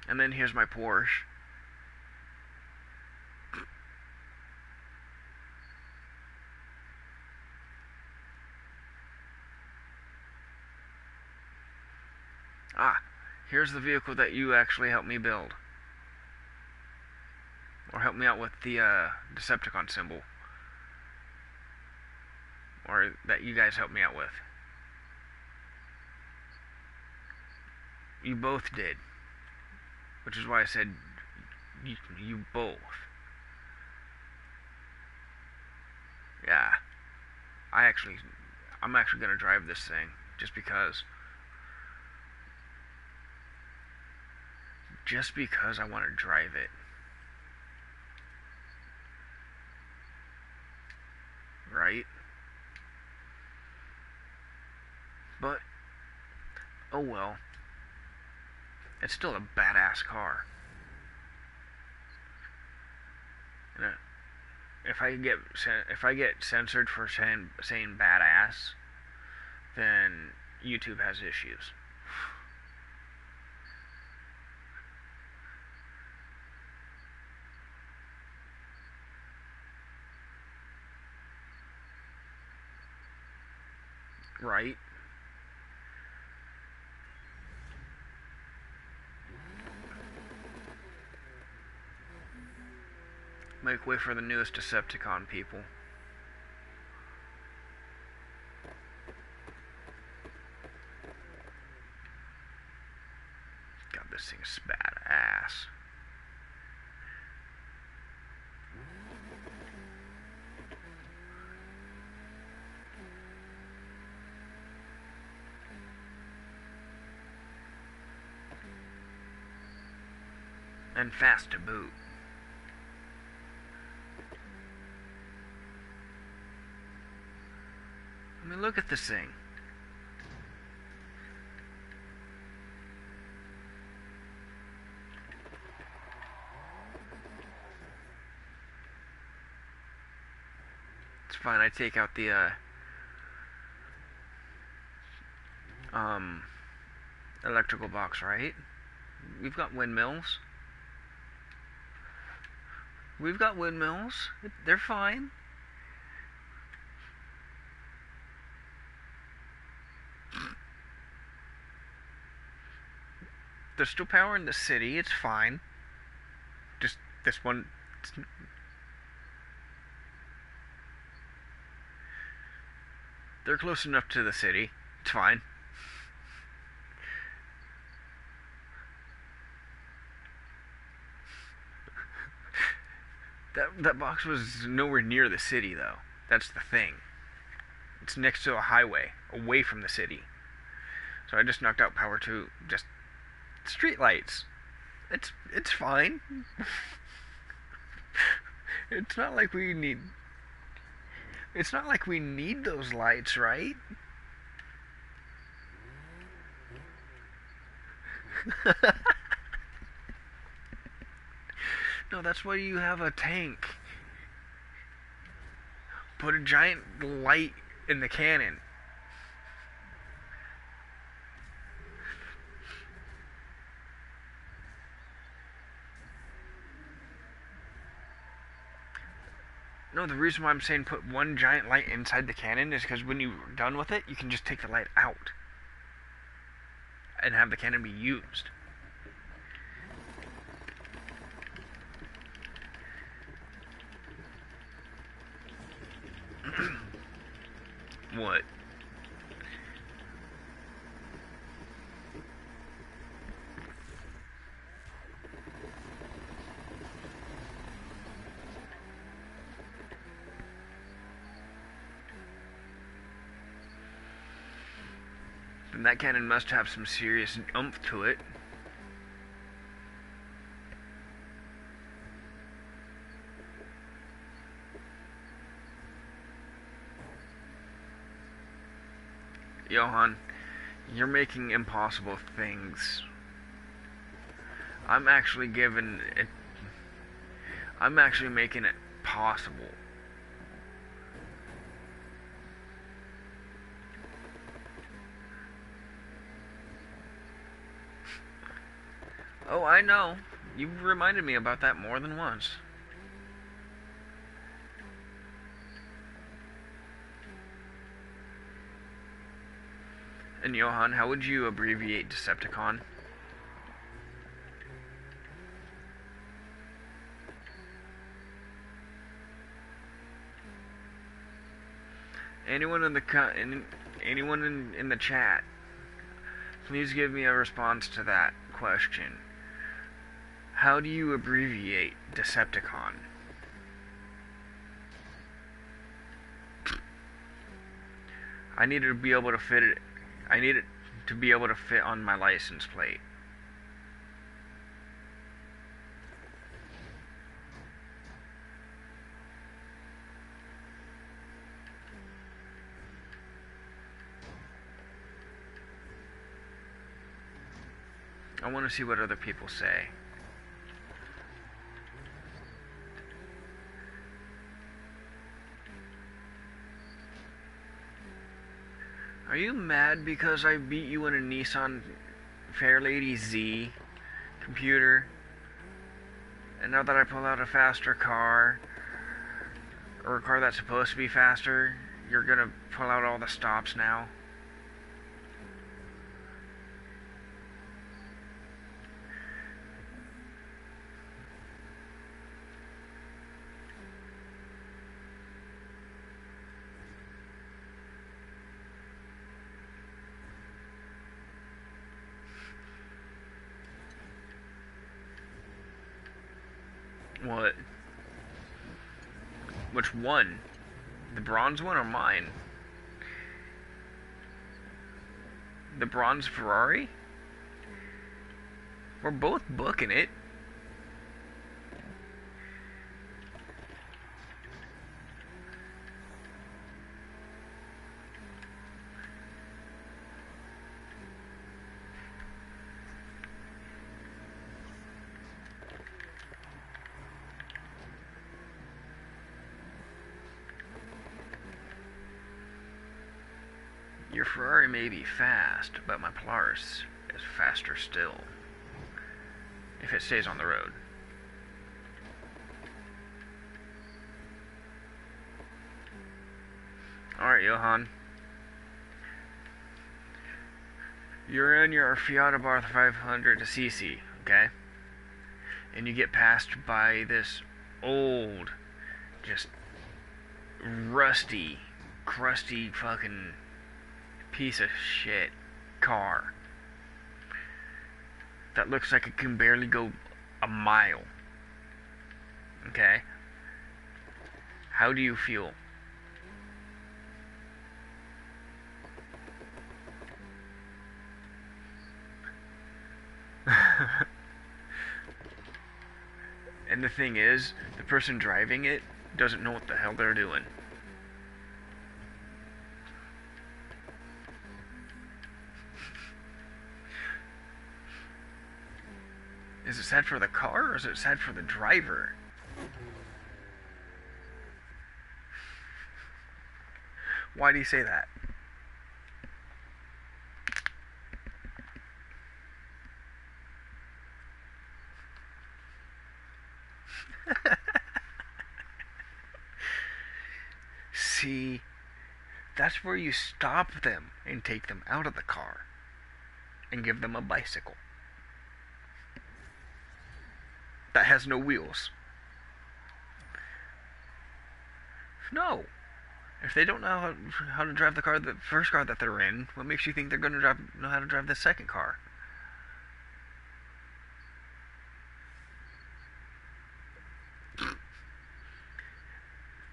And then here's my Porsche. Ah, here's the vehicle that you actually helped me build. Or help me out with the Decepticon symbol. Or that you guys helped me out with. You both did. Which is why I said you both. Yeah. I'm actually gonna drive this thing. Just because. Just because I want to drive it. Right? But, oh well. It's still a badass car. And if I get censored for saying badass, then YouTube has issues. Right? Make way for the newest Decepticon, people. God, this thing's badass. And fast to boot. I mean, look at this thing. It's fine, I take out the, electrical box, right? We've got windmills. We've got windmills. They're fine. There's still power in the city. It's fine. Just this one. They're close enough to the city. It's fine. That box was nowhere near the city, though. That's the thing. It's next to a highway, away from the city. So I just knocked out power to just street lights. It's fine. It's not like we need. It's not like we need those lights, right? No, that's why you have a tank. Put a giant light in the cannon. No, the reason why I'm saying put one giant light inside the cannon is because when you're done with it, you can just take the light out and have the cannon be used. What? Then that cannon must have some serious oomph to it. Johan, you're making impossible things. I'm actually making it possible. Oh, I know. You've reminded me about that more than once. And Johan, how would you abbreviate Decepticon? Anyone in the chat, please give me a response to that question. How do you abbreviate Decepticon? I need it to be able to fit it. I need it to be able to fit on my license plate. I want to see what other people say. Are you mad because I beat you in a Nissan Fairlady Z computer? And now that I pull out a faster car, or a car that's supposed to be faster, you're gonna pull out all the stops now? What? Which one? The bronze one or mine? The bronze Ferrari? We're both booking it. Your Ferrari may be fast, but my Polaris is faster still. If it stays on the road. Alright, Johan. You're in your Fiat Abarth 500cc, okay? And you get passed by this old, just rusty, crusty fucking piece of shit car that looks like it can barely go a mile. Okay? How do you feel? And the thing is, the person driving it doesn't know what the hell they're doing. Is it sad for the car or is it sad for the driver? Why do you say that? See, that's where you stop them and take them out of the car and give them a bicycle that has no wheels. No. If they don't know how to drive the car, the first car that they're in, what makes you think they're going to know how to drive the second car?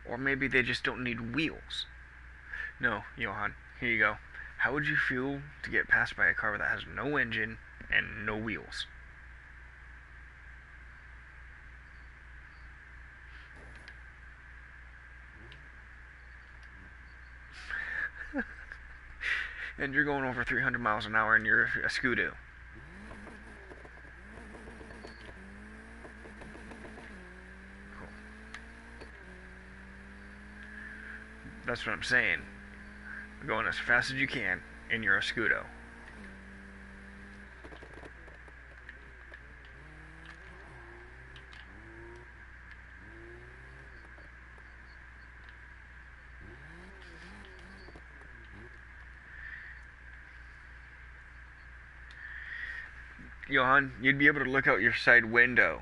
Or maybe they just don't need wheels. No, Johan, here you go. How would you feel to get passed by a car that has no engine and no wheels? And you're going over 300 miles an hour and you're a Scooter. Cool. That's what I'm saying. You're going as fast as you can and you're a Scooter. Johan, you'd be able to look out your side window.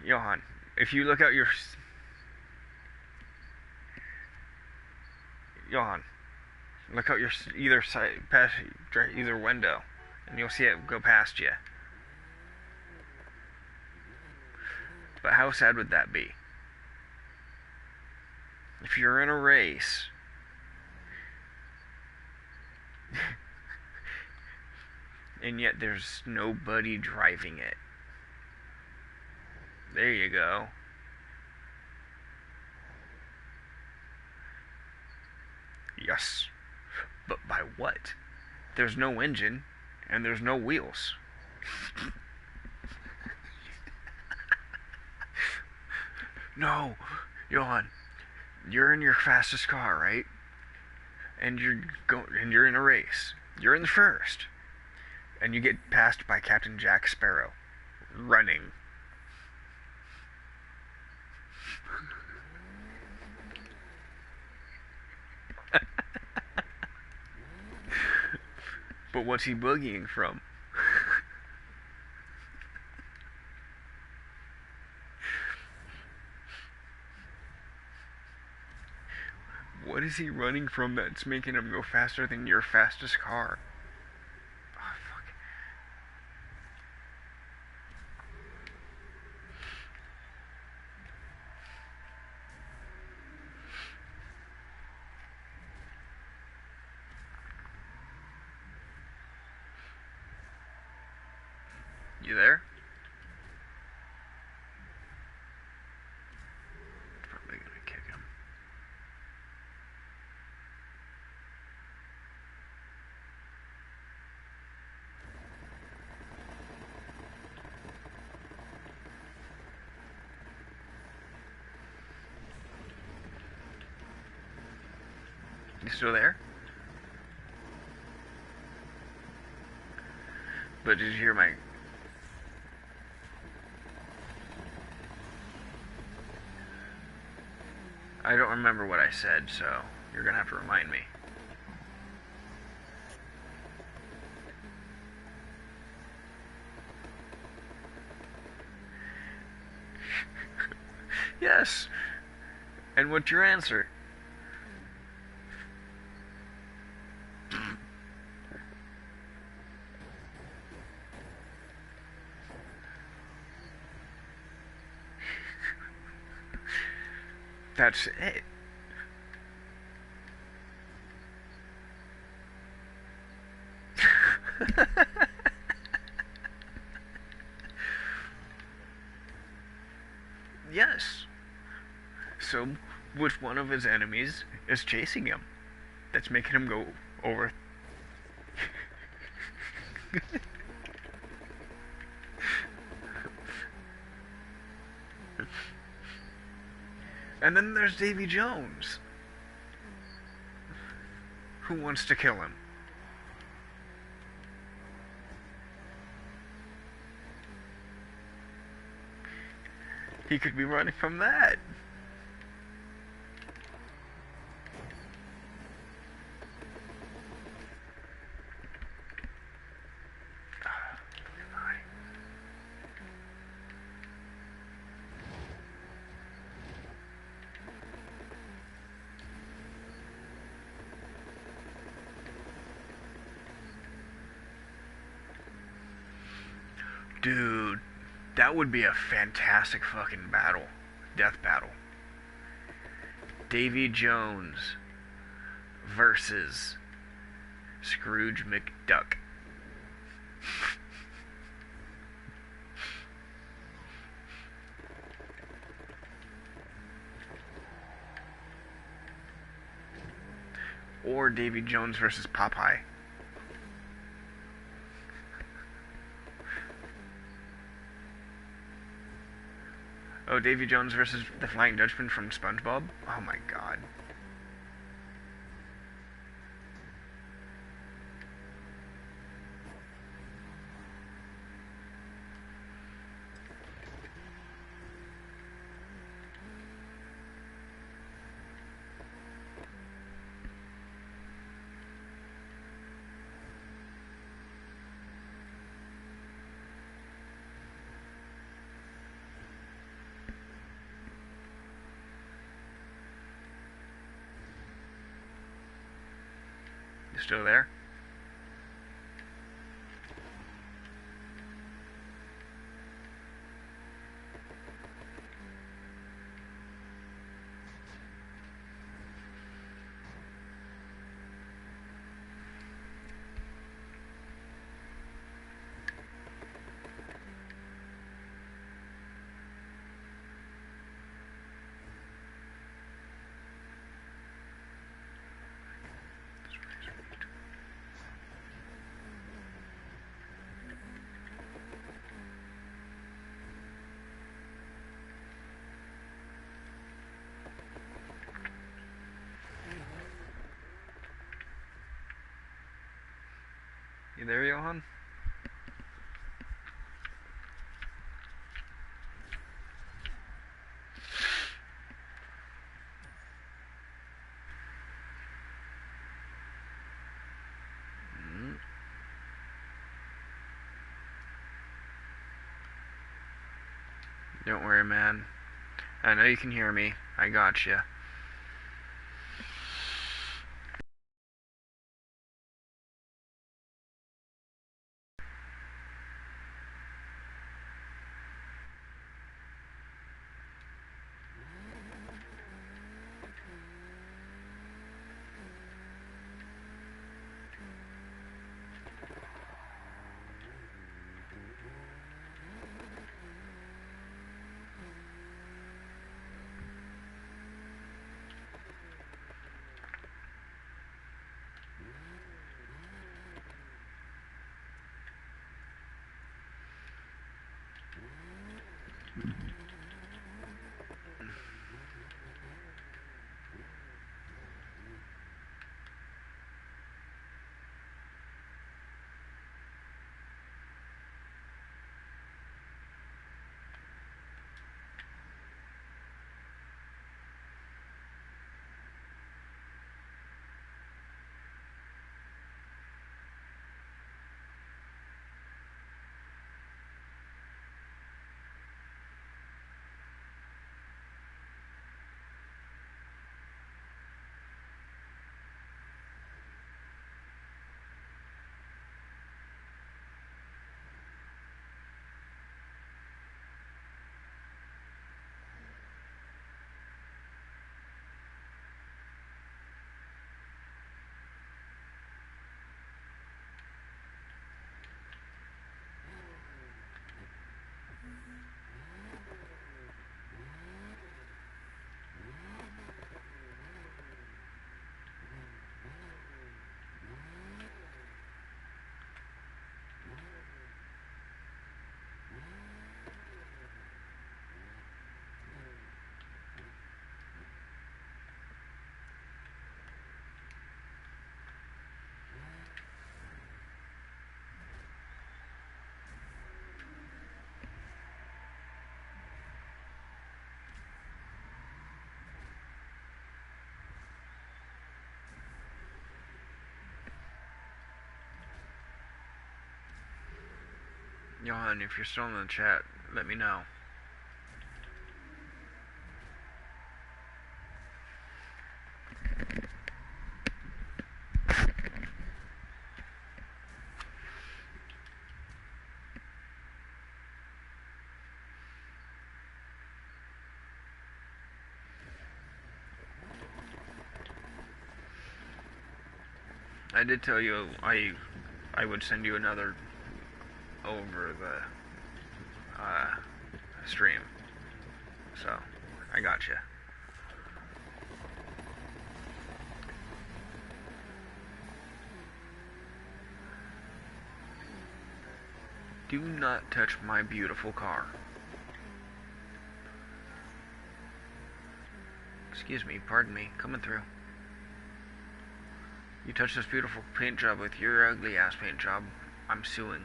Johan, if you look out your... Johan, look out your either side, past either window, and you'll see it go past you. But how sad would that be? If you're in a race... and yet there's nobody driving it. There you go. Yes. But by what? There's no engine, and there's no wheels. No, Johan, you're in your fastest car, right? And you're in a race. You're in the first. And you get passed by Captain Jack Sparrow, running. But what's he boogieing from? What is he running from that's making him go faster than your fastest car? You there? Probably gonna kick him. You still there? But did you hear my... I don't remember what I said, so you're gonna have to remind me. Yes. And what's your answer? That's it. Yes. So, which one of his enemies is chasing him? That's making him go over. And then there's Davy Jones, who wants to kill him. He could be running from that. Dude, that would be a fantastic fucking battle. Death battle. Davy Jones versus Scrooge McDuck. Or Davy Jones versus Popeye. Oh, Davy Jones versus the Flying Dutchman from SpongeBob? Oh my god. You still there? You there, Johan? Don't worry, man. I know you can hear me. I got you. Johan, if you're still in the chat, let me know. I did tell you I would send you another over the stream, so I got you. Do not touch my beautiful car. Excuse me, pardon me, coming through. You touch this beautiful paint job with your ugly ass paint job, I'm suing.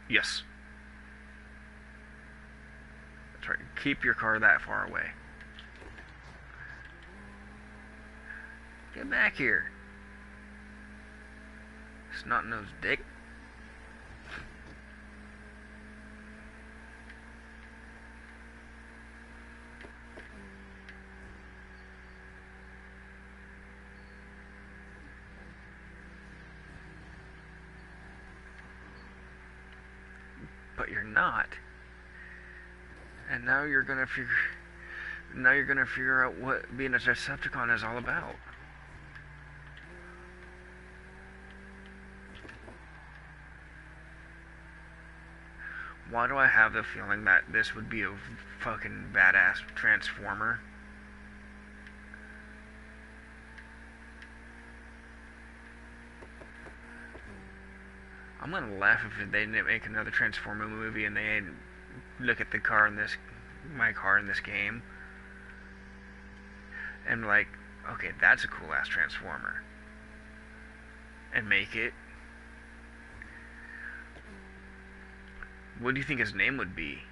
Yes. That's right, keep your car that far away. Get back here. Snot-nosed dick. But you're not. And now you're gonna figure out what being a Decepticon is all about. Why do I have the feeling that this would be a fucking badass Transformer? I'm gonna laugh if they didn't make another Transformer movie and they look at my car in this game, and like, okay, that's a cool ass Transformer, and make it. What do you think his name would be?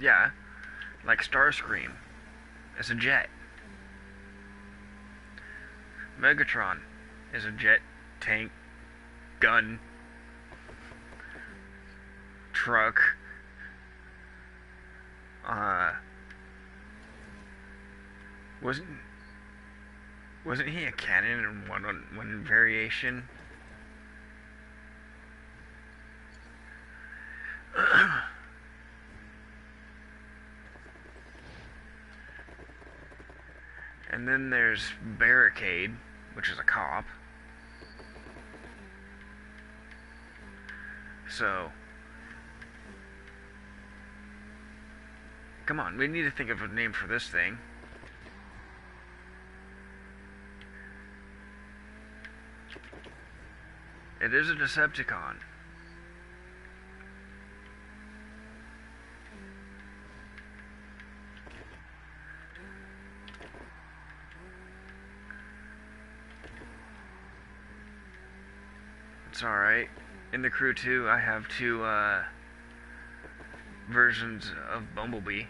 Yeah, like Starscream is a jet. Megatron is a jet, tank, gun, truck. Wasn't he a cannon in one variation? And then there's Barricade, which is a cop. So, come on, we need to think of a name for this thing. It is a Decepticon. It's alright. In the crew too, I have two versions of Bumblebee.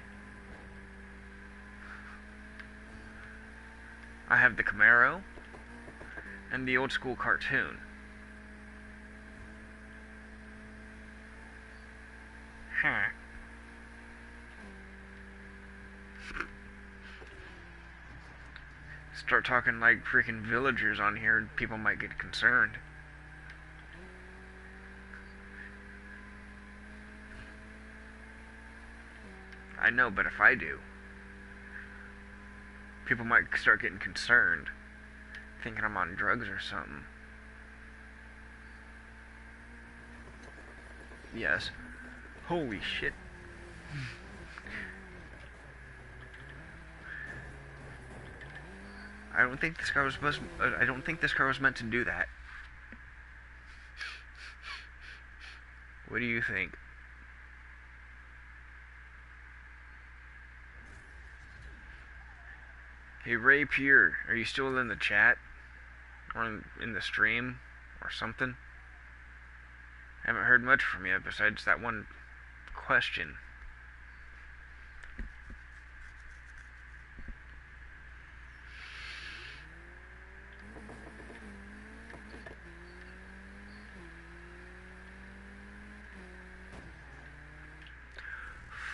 I have the Camaro and the old school cartoon. Huh. Start talking like freaking villagers on here, people might get concerned. I know, but if I do, people might start getting concerned, thinking I'm on drugs or something. Yes. Holy shit. I don't think this car was meant to do that. What do you think? Hey Ray Pure, are you still in the chat? Or in the stream? Or something? Haven't heard much from you besides that one question.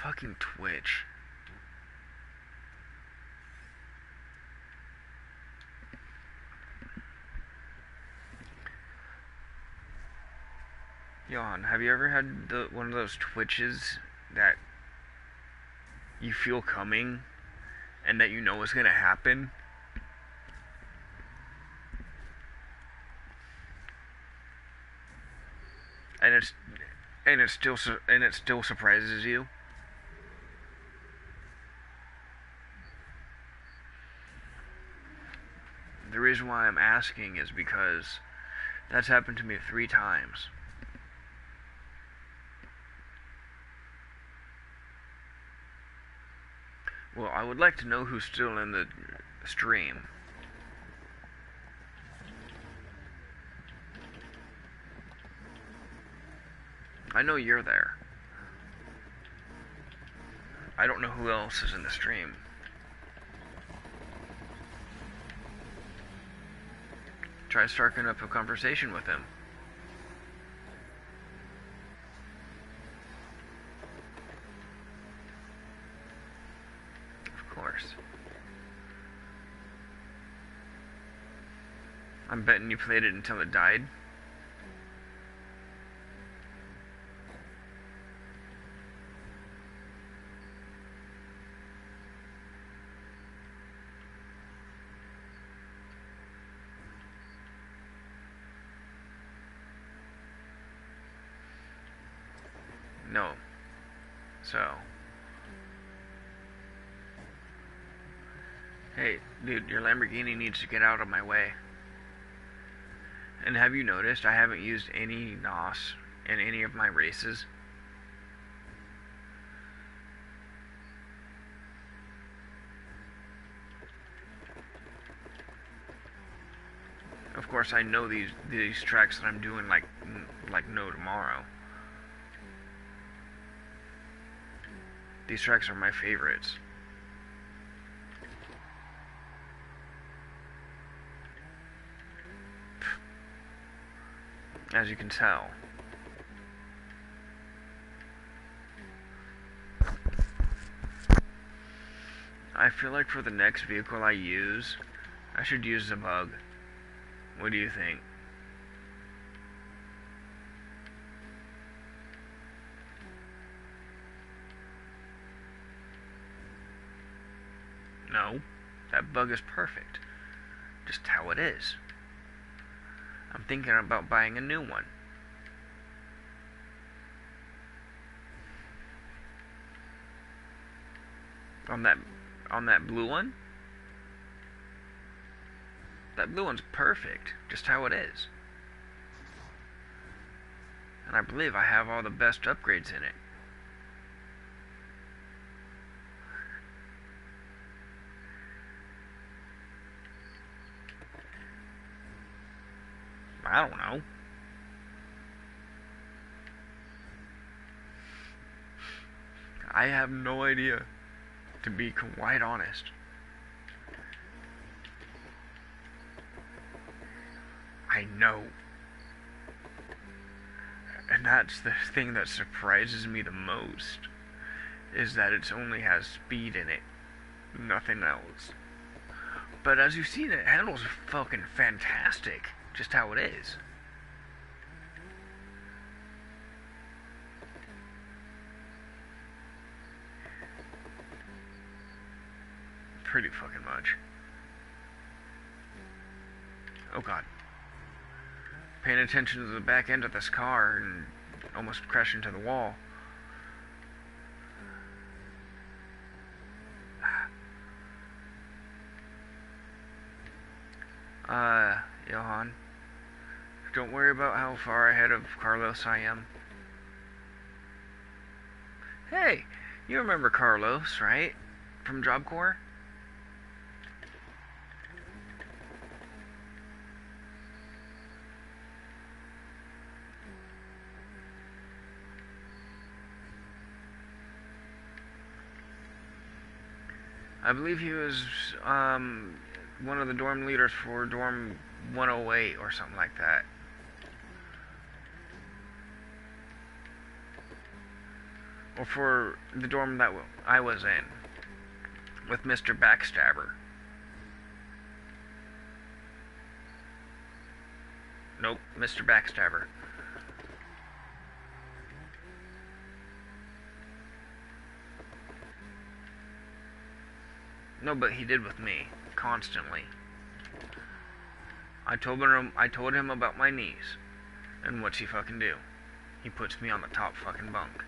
Fucking Twitch. Johan, have you ever had one of those twitches that you feel coming and that you know is gonna happen? And it still surprises you? The reason why I'm asking is because that's happened to me 3 times. Well, I would like to know who's still in the stream. I know you're there. I don't know who else is in the stream. Try starting up a conversation with him. Of course. I'm betting you played it until it died. No. So. Hey, dude, your Lamborghini needs to get out of my way. And have you noticed I haven't used any NOS in any of my races? Of course, I know these tracks that I'm doing like no tomorrow. These tracks are my favorites. As you can tell. I feel like for the next vehicle I use, I should use the Bug. What do you think? No, that Bug is perfect. Just how it is. I'm thinking about buying a new one. On that blue one? That blue one's perfect, just how it is. And I believe I have all the best upgrades in it. I don't know. I have no idea, to be quite honest. I know. And that's the thing that surprises me the most, is that it only has speed in it, nothing else. But as you've seen, it handles fucking fantastic, just how it is. Pretty fucking much. Oh god. Paying attention to the back end of this car and almost crashing into the wall. Johan, don't worry about how far ahead of Carlos I am. Hey, you remember Carlos, right? From Job Corps? I believe he was one of the dorm leaders for dorm 108 or something like that. Or for the dorm that I was in, with Mr. Backstabber. Nope, Mr. Backstabber. No, but he did with me, constantly. I told him about my knees, and what's he fucking do? He puts me on the top fucking bunk.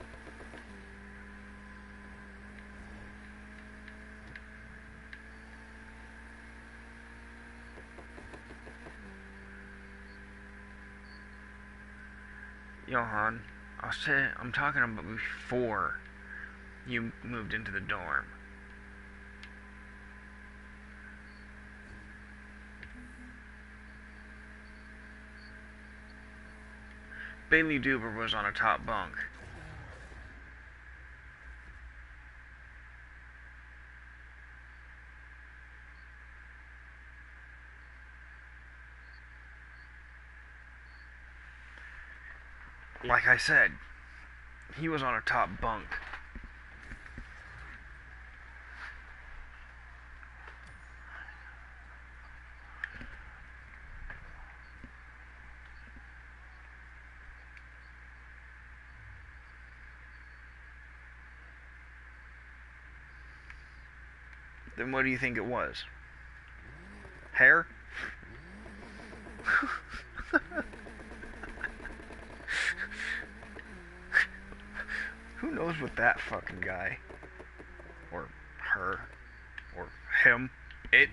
Johan, I'm talking about before you moved into the dorm. Bailey Duber was on a top bunk. Like I said, he was on a top bunk. Then what do you think it was? Hair? Who knows what that fucking guy, or her, or him, it.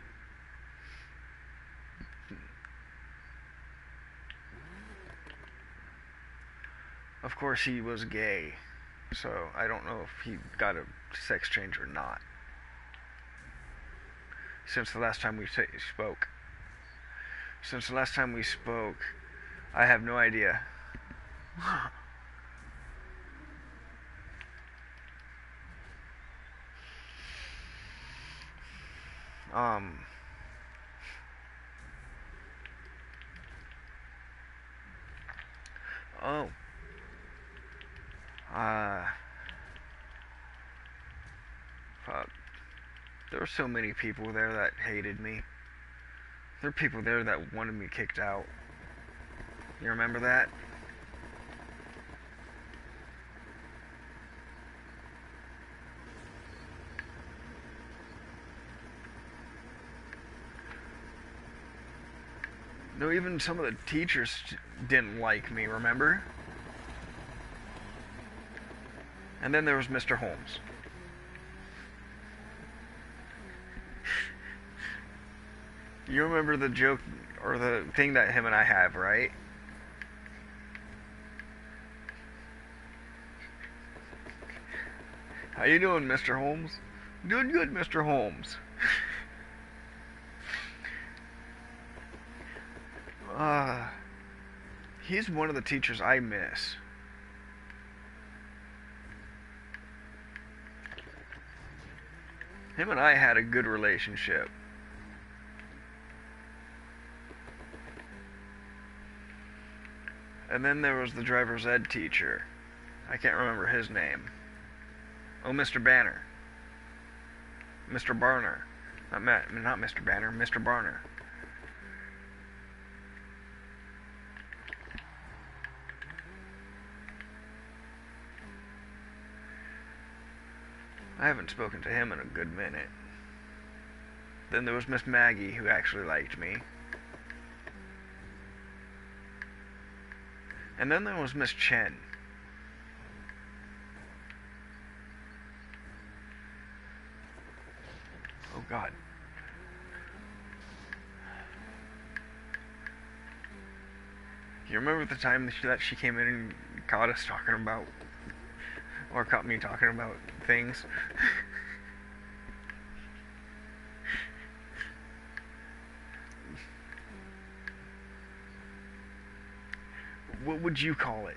Of course he was gay, so I don't know if he got a sex change or not. Since the last time we spoke. Since the last time we spoke, I have no idea. Oh. Fuck. There were so many people there that hated me. There were people there that wanted me kicked out. You remember that? No, even some of the teachers didn't like me, remember? And then there was Mr. Holmes. You remember the joke, or the thing that him and I have, right? How you doing, Mr. Holmes? Doing good, Mr. Holmes. He's one of the teachers I miss. Him and I had a good relationship. And then there was the driver's ed teacher. I can't remember his name. Oh, Mr. Banner. Mr. Barner. Not Mr. Banner, Mr. Barner. I haven't spoken to him in a good minute. Then there was Miss Maggie, who actually liked me. And then there was Miss Chen. Oh God. You remember the time that she came in and caught us talking about, or caught me talking about things? What would you call it?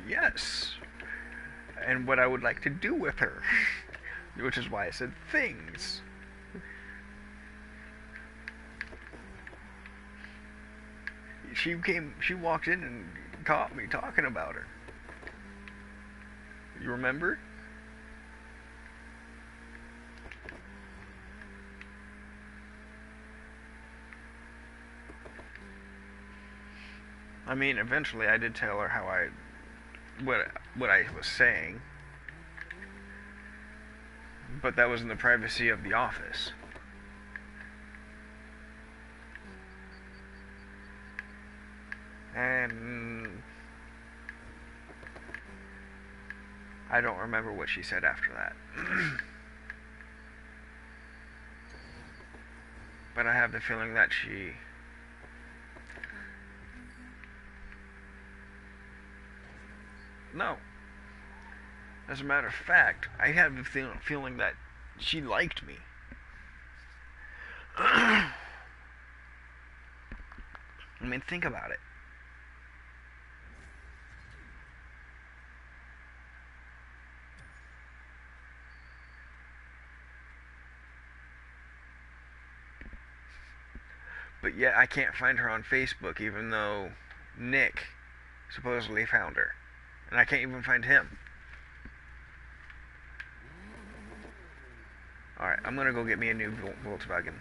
Yes. And what I would like to do with her. Which is why I said things. She walked in and caught me talking about her. You remember? I mean, eventually I did tell her what I was saying, but that was in the privacy of the office. And I don't remember what she said after that. But I have the feeling that she... No. As a matter of fact, I have the feeling that she liked me. I mean, think about it. But yet I can't find her on Facebook, even though Nick supposedly found her. And I can't even find him. Alright, I'm gonna go get me a new Volkswagen.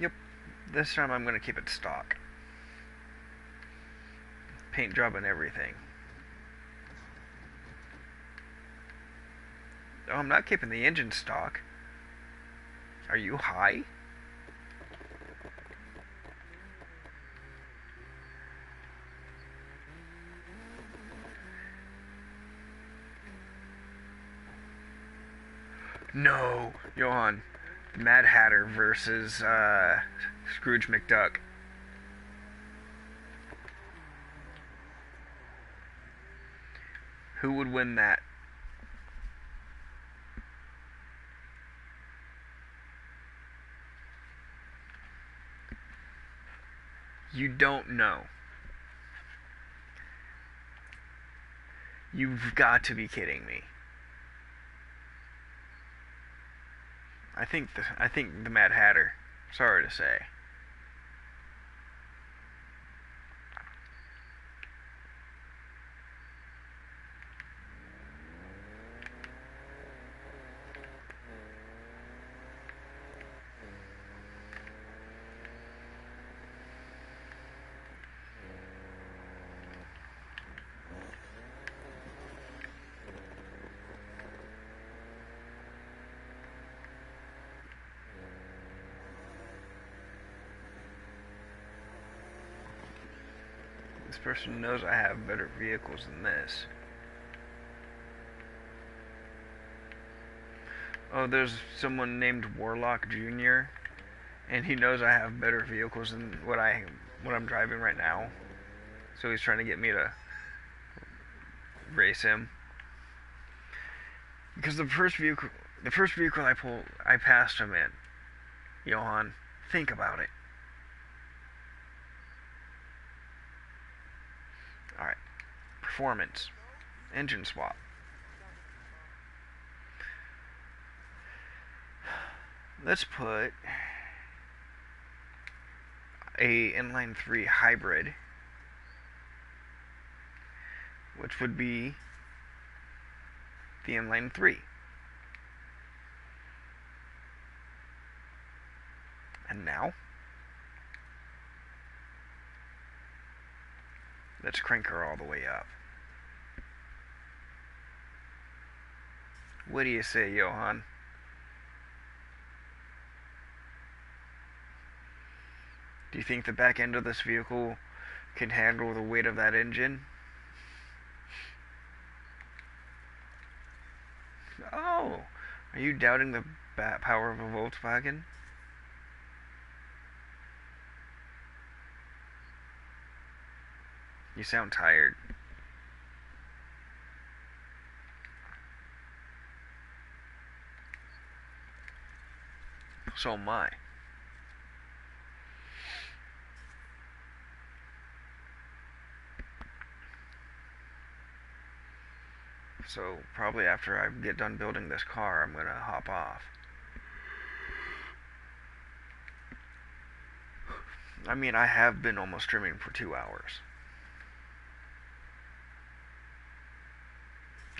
Yep, this time I'm gonna keep it stock. Paint job and everything. Oh, I'm not keeping the engine stock. Are you high? No, Johan. Mad Hatter versus Scrooge McDuck. Who would win that? You don't know. You've got to be kidding me. I think the Mad Hatter. Sorry to say. This person knows I have better vehicles than this. Oh, there's someone named Warlock Jr. and he knows I have better vehicles than what I'm driving right now. So he's trying to get me to race him. Because the first vehicle I passed him in. Johan, think about it. Alright. Performance. Engine swap. Let's put a inline 3 hybrid, which would be the inline 3. And now, let's crank her all the way up. What do you say, Johan? Do you think the back end of this vehicle can handle the weight of that engine? Oh, are you doubting the power of a Volkswagen? You sound tired. So am I. So probably after I get done building this car, I'm gonna hop off. I mean, I have been almost streaming for 2 hours.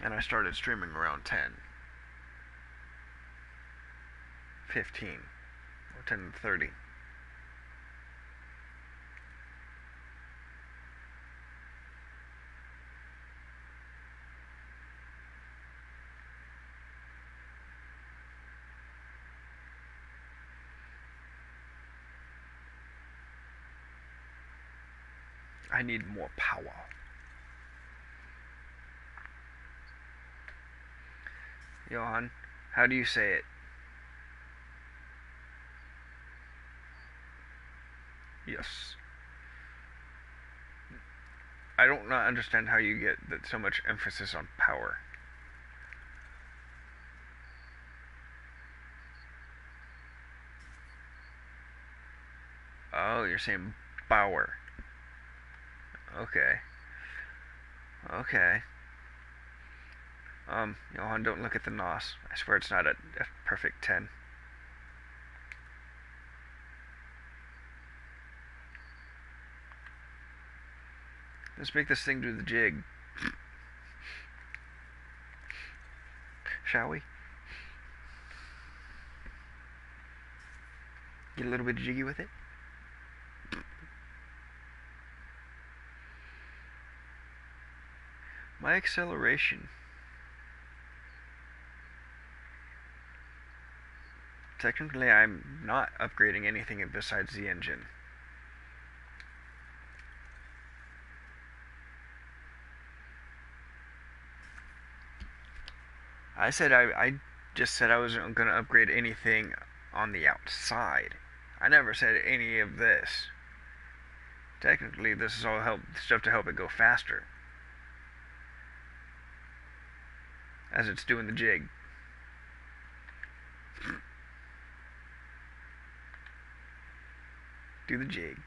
And I started streaming around 10, 15, or 10:30. I need more power. Johan, how do you say it? Yes. I don't not understand how you get that so much emphasis on power. Oh, you're saying Bauer. Okay. Okay. Johan, don't look at the NOS. I swear it's not a perfect 10. Let's make this thing do the jig. Shall we? Get a little bit jiggy with it? My acceleration. Technically, I'm not upgrading anything besides the engine. I just said I wasn't going to upgrade anything on the outside. I never said any of this. Technically, this is all stuff to help it go faster. As it's doing the jig. Do the jig.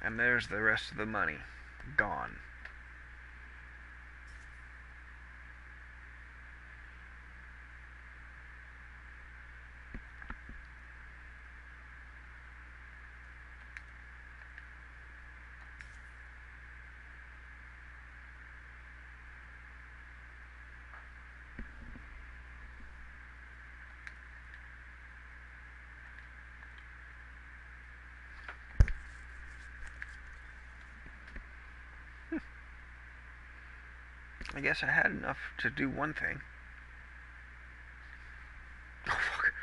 And there's the rest of the money. Gone. I guess I had enough to do one thing. Oh, fuck.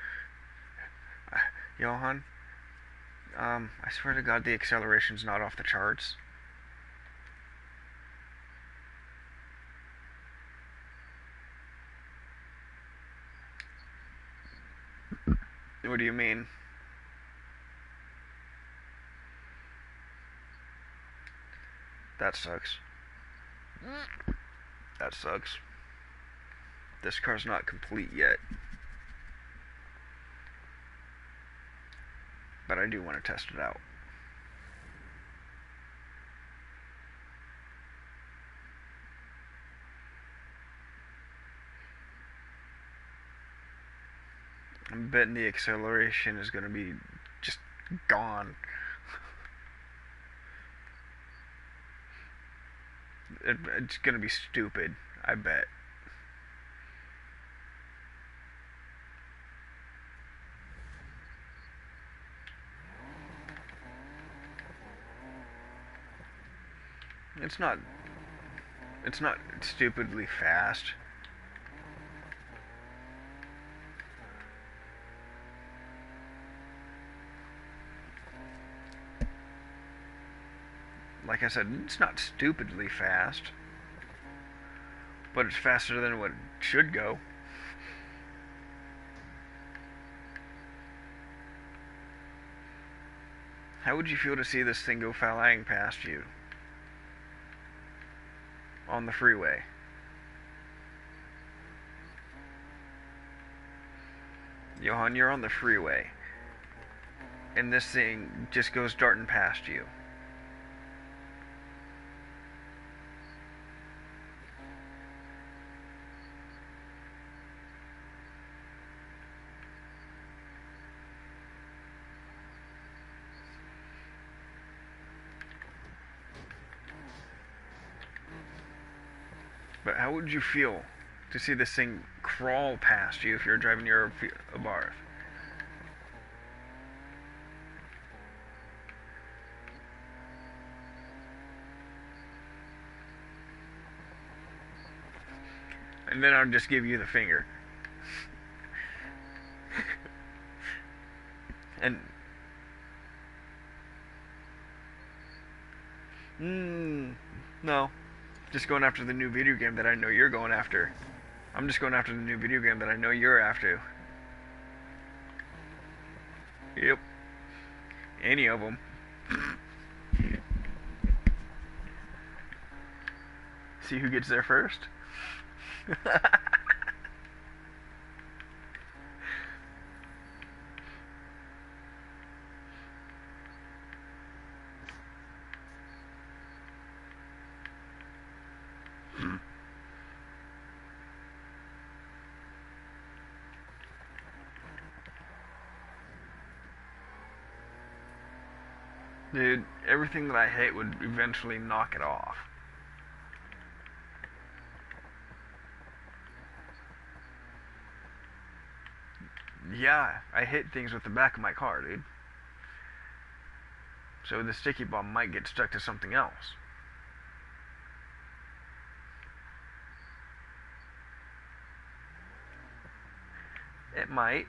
Johan, I swear to God the acceleration's not off the charts. What do you mean? That sucks. That sucks. This car's not complete yet. But I do want to test it out. I'm betting the acceleration is going to be just gone. It's going to be stupid, I bet. It's not stupidly fast. Like I said, it's not stupidly fast, but it's faster than what it should go. How would you feel to see this thing go flying past you on the freeway? Johan, you're on the freeway, and this thing just goes darting past you. But how would you feel to see this thing crawl past you if you're driving your Abarth? And then I'll just give you the finger. And no. Just going after the new video game that I know you're going after. I'm just going after the new video game that I know you're after. Yep. Any of them. See who gets there first? Dude, everything that I hate would eventually knock it off. Yeah, I hit things with the back of my car, dude. So the sticky bomb might get stuck to something else. It might.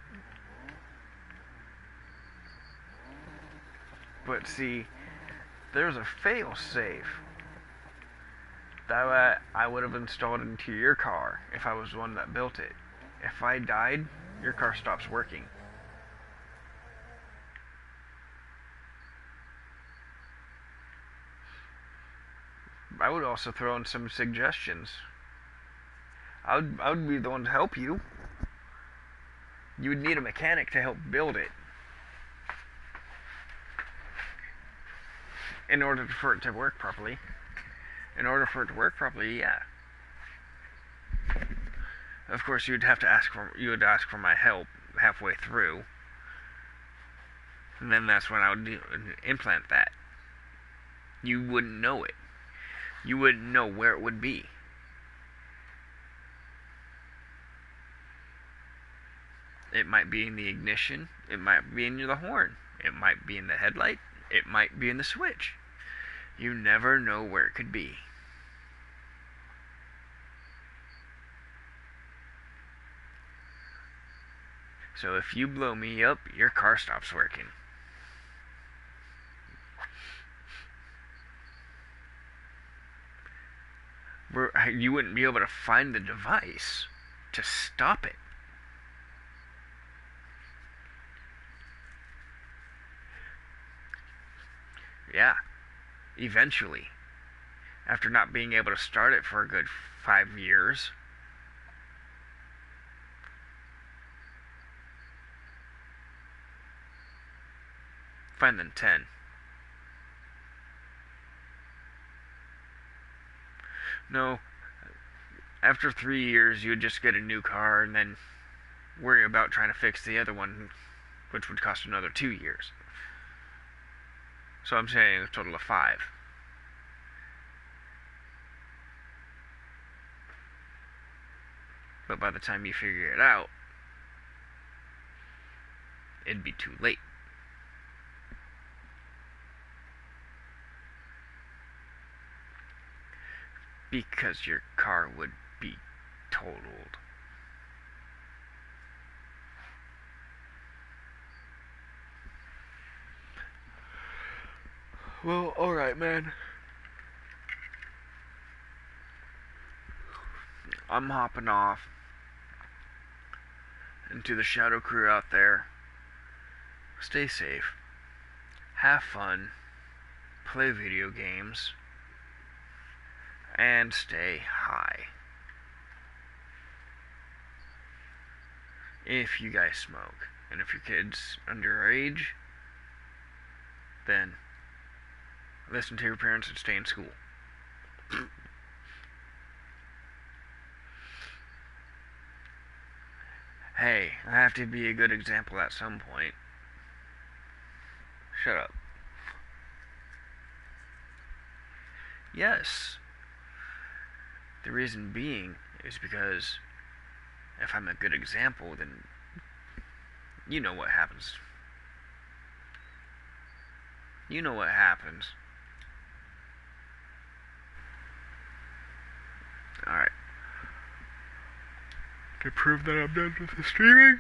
But see, there's a fail-safe that I would have installed into your car if I was the one that built it. If I died, your car stops working. I would also throw in some suggestions. I would be the one to help you. You would need a mechanic to help build it. In order for it to work properly. In order for it to work properly, yeah. Of course, you would ask for my help halfway through, and then that's when I would implant that. You wouldn't know it. You wouldn't know where it would be. It might be in the ignition. It might be in the horn. It might be in the headlight. It might be in the switch. You never know where it could be. So if you blow me up, your car stops working. You wouldn't be able to find the device to stop it. Yeah, eventually. After not being able to start it for a good 5 years. Fine then, 10. No, after 3 years you would just get a new car and then worry about trying to fix the other one, which would cost another 2 years. So I'm saying a total of 5. But by the time you figure it out, it'd be too late. Because your car would be totaled. Well, alright, man. I'm hopping off into the Shadow Crew out there. Stay safe. Have fun. Play video games. And stay high. if you guys smoke. And if your kid's underage, then listen to your parents and stay in school. Hey, I have to be a good example at some point. Shut up. Yes. The reason being is because if I'm a good example, then you know what happens. You know what happens. Alright. To prove that I'm done with the streaming,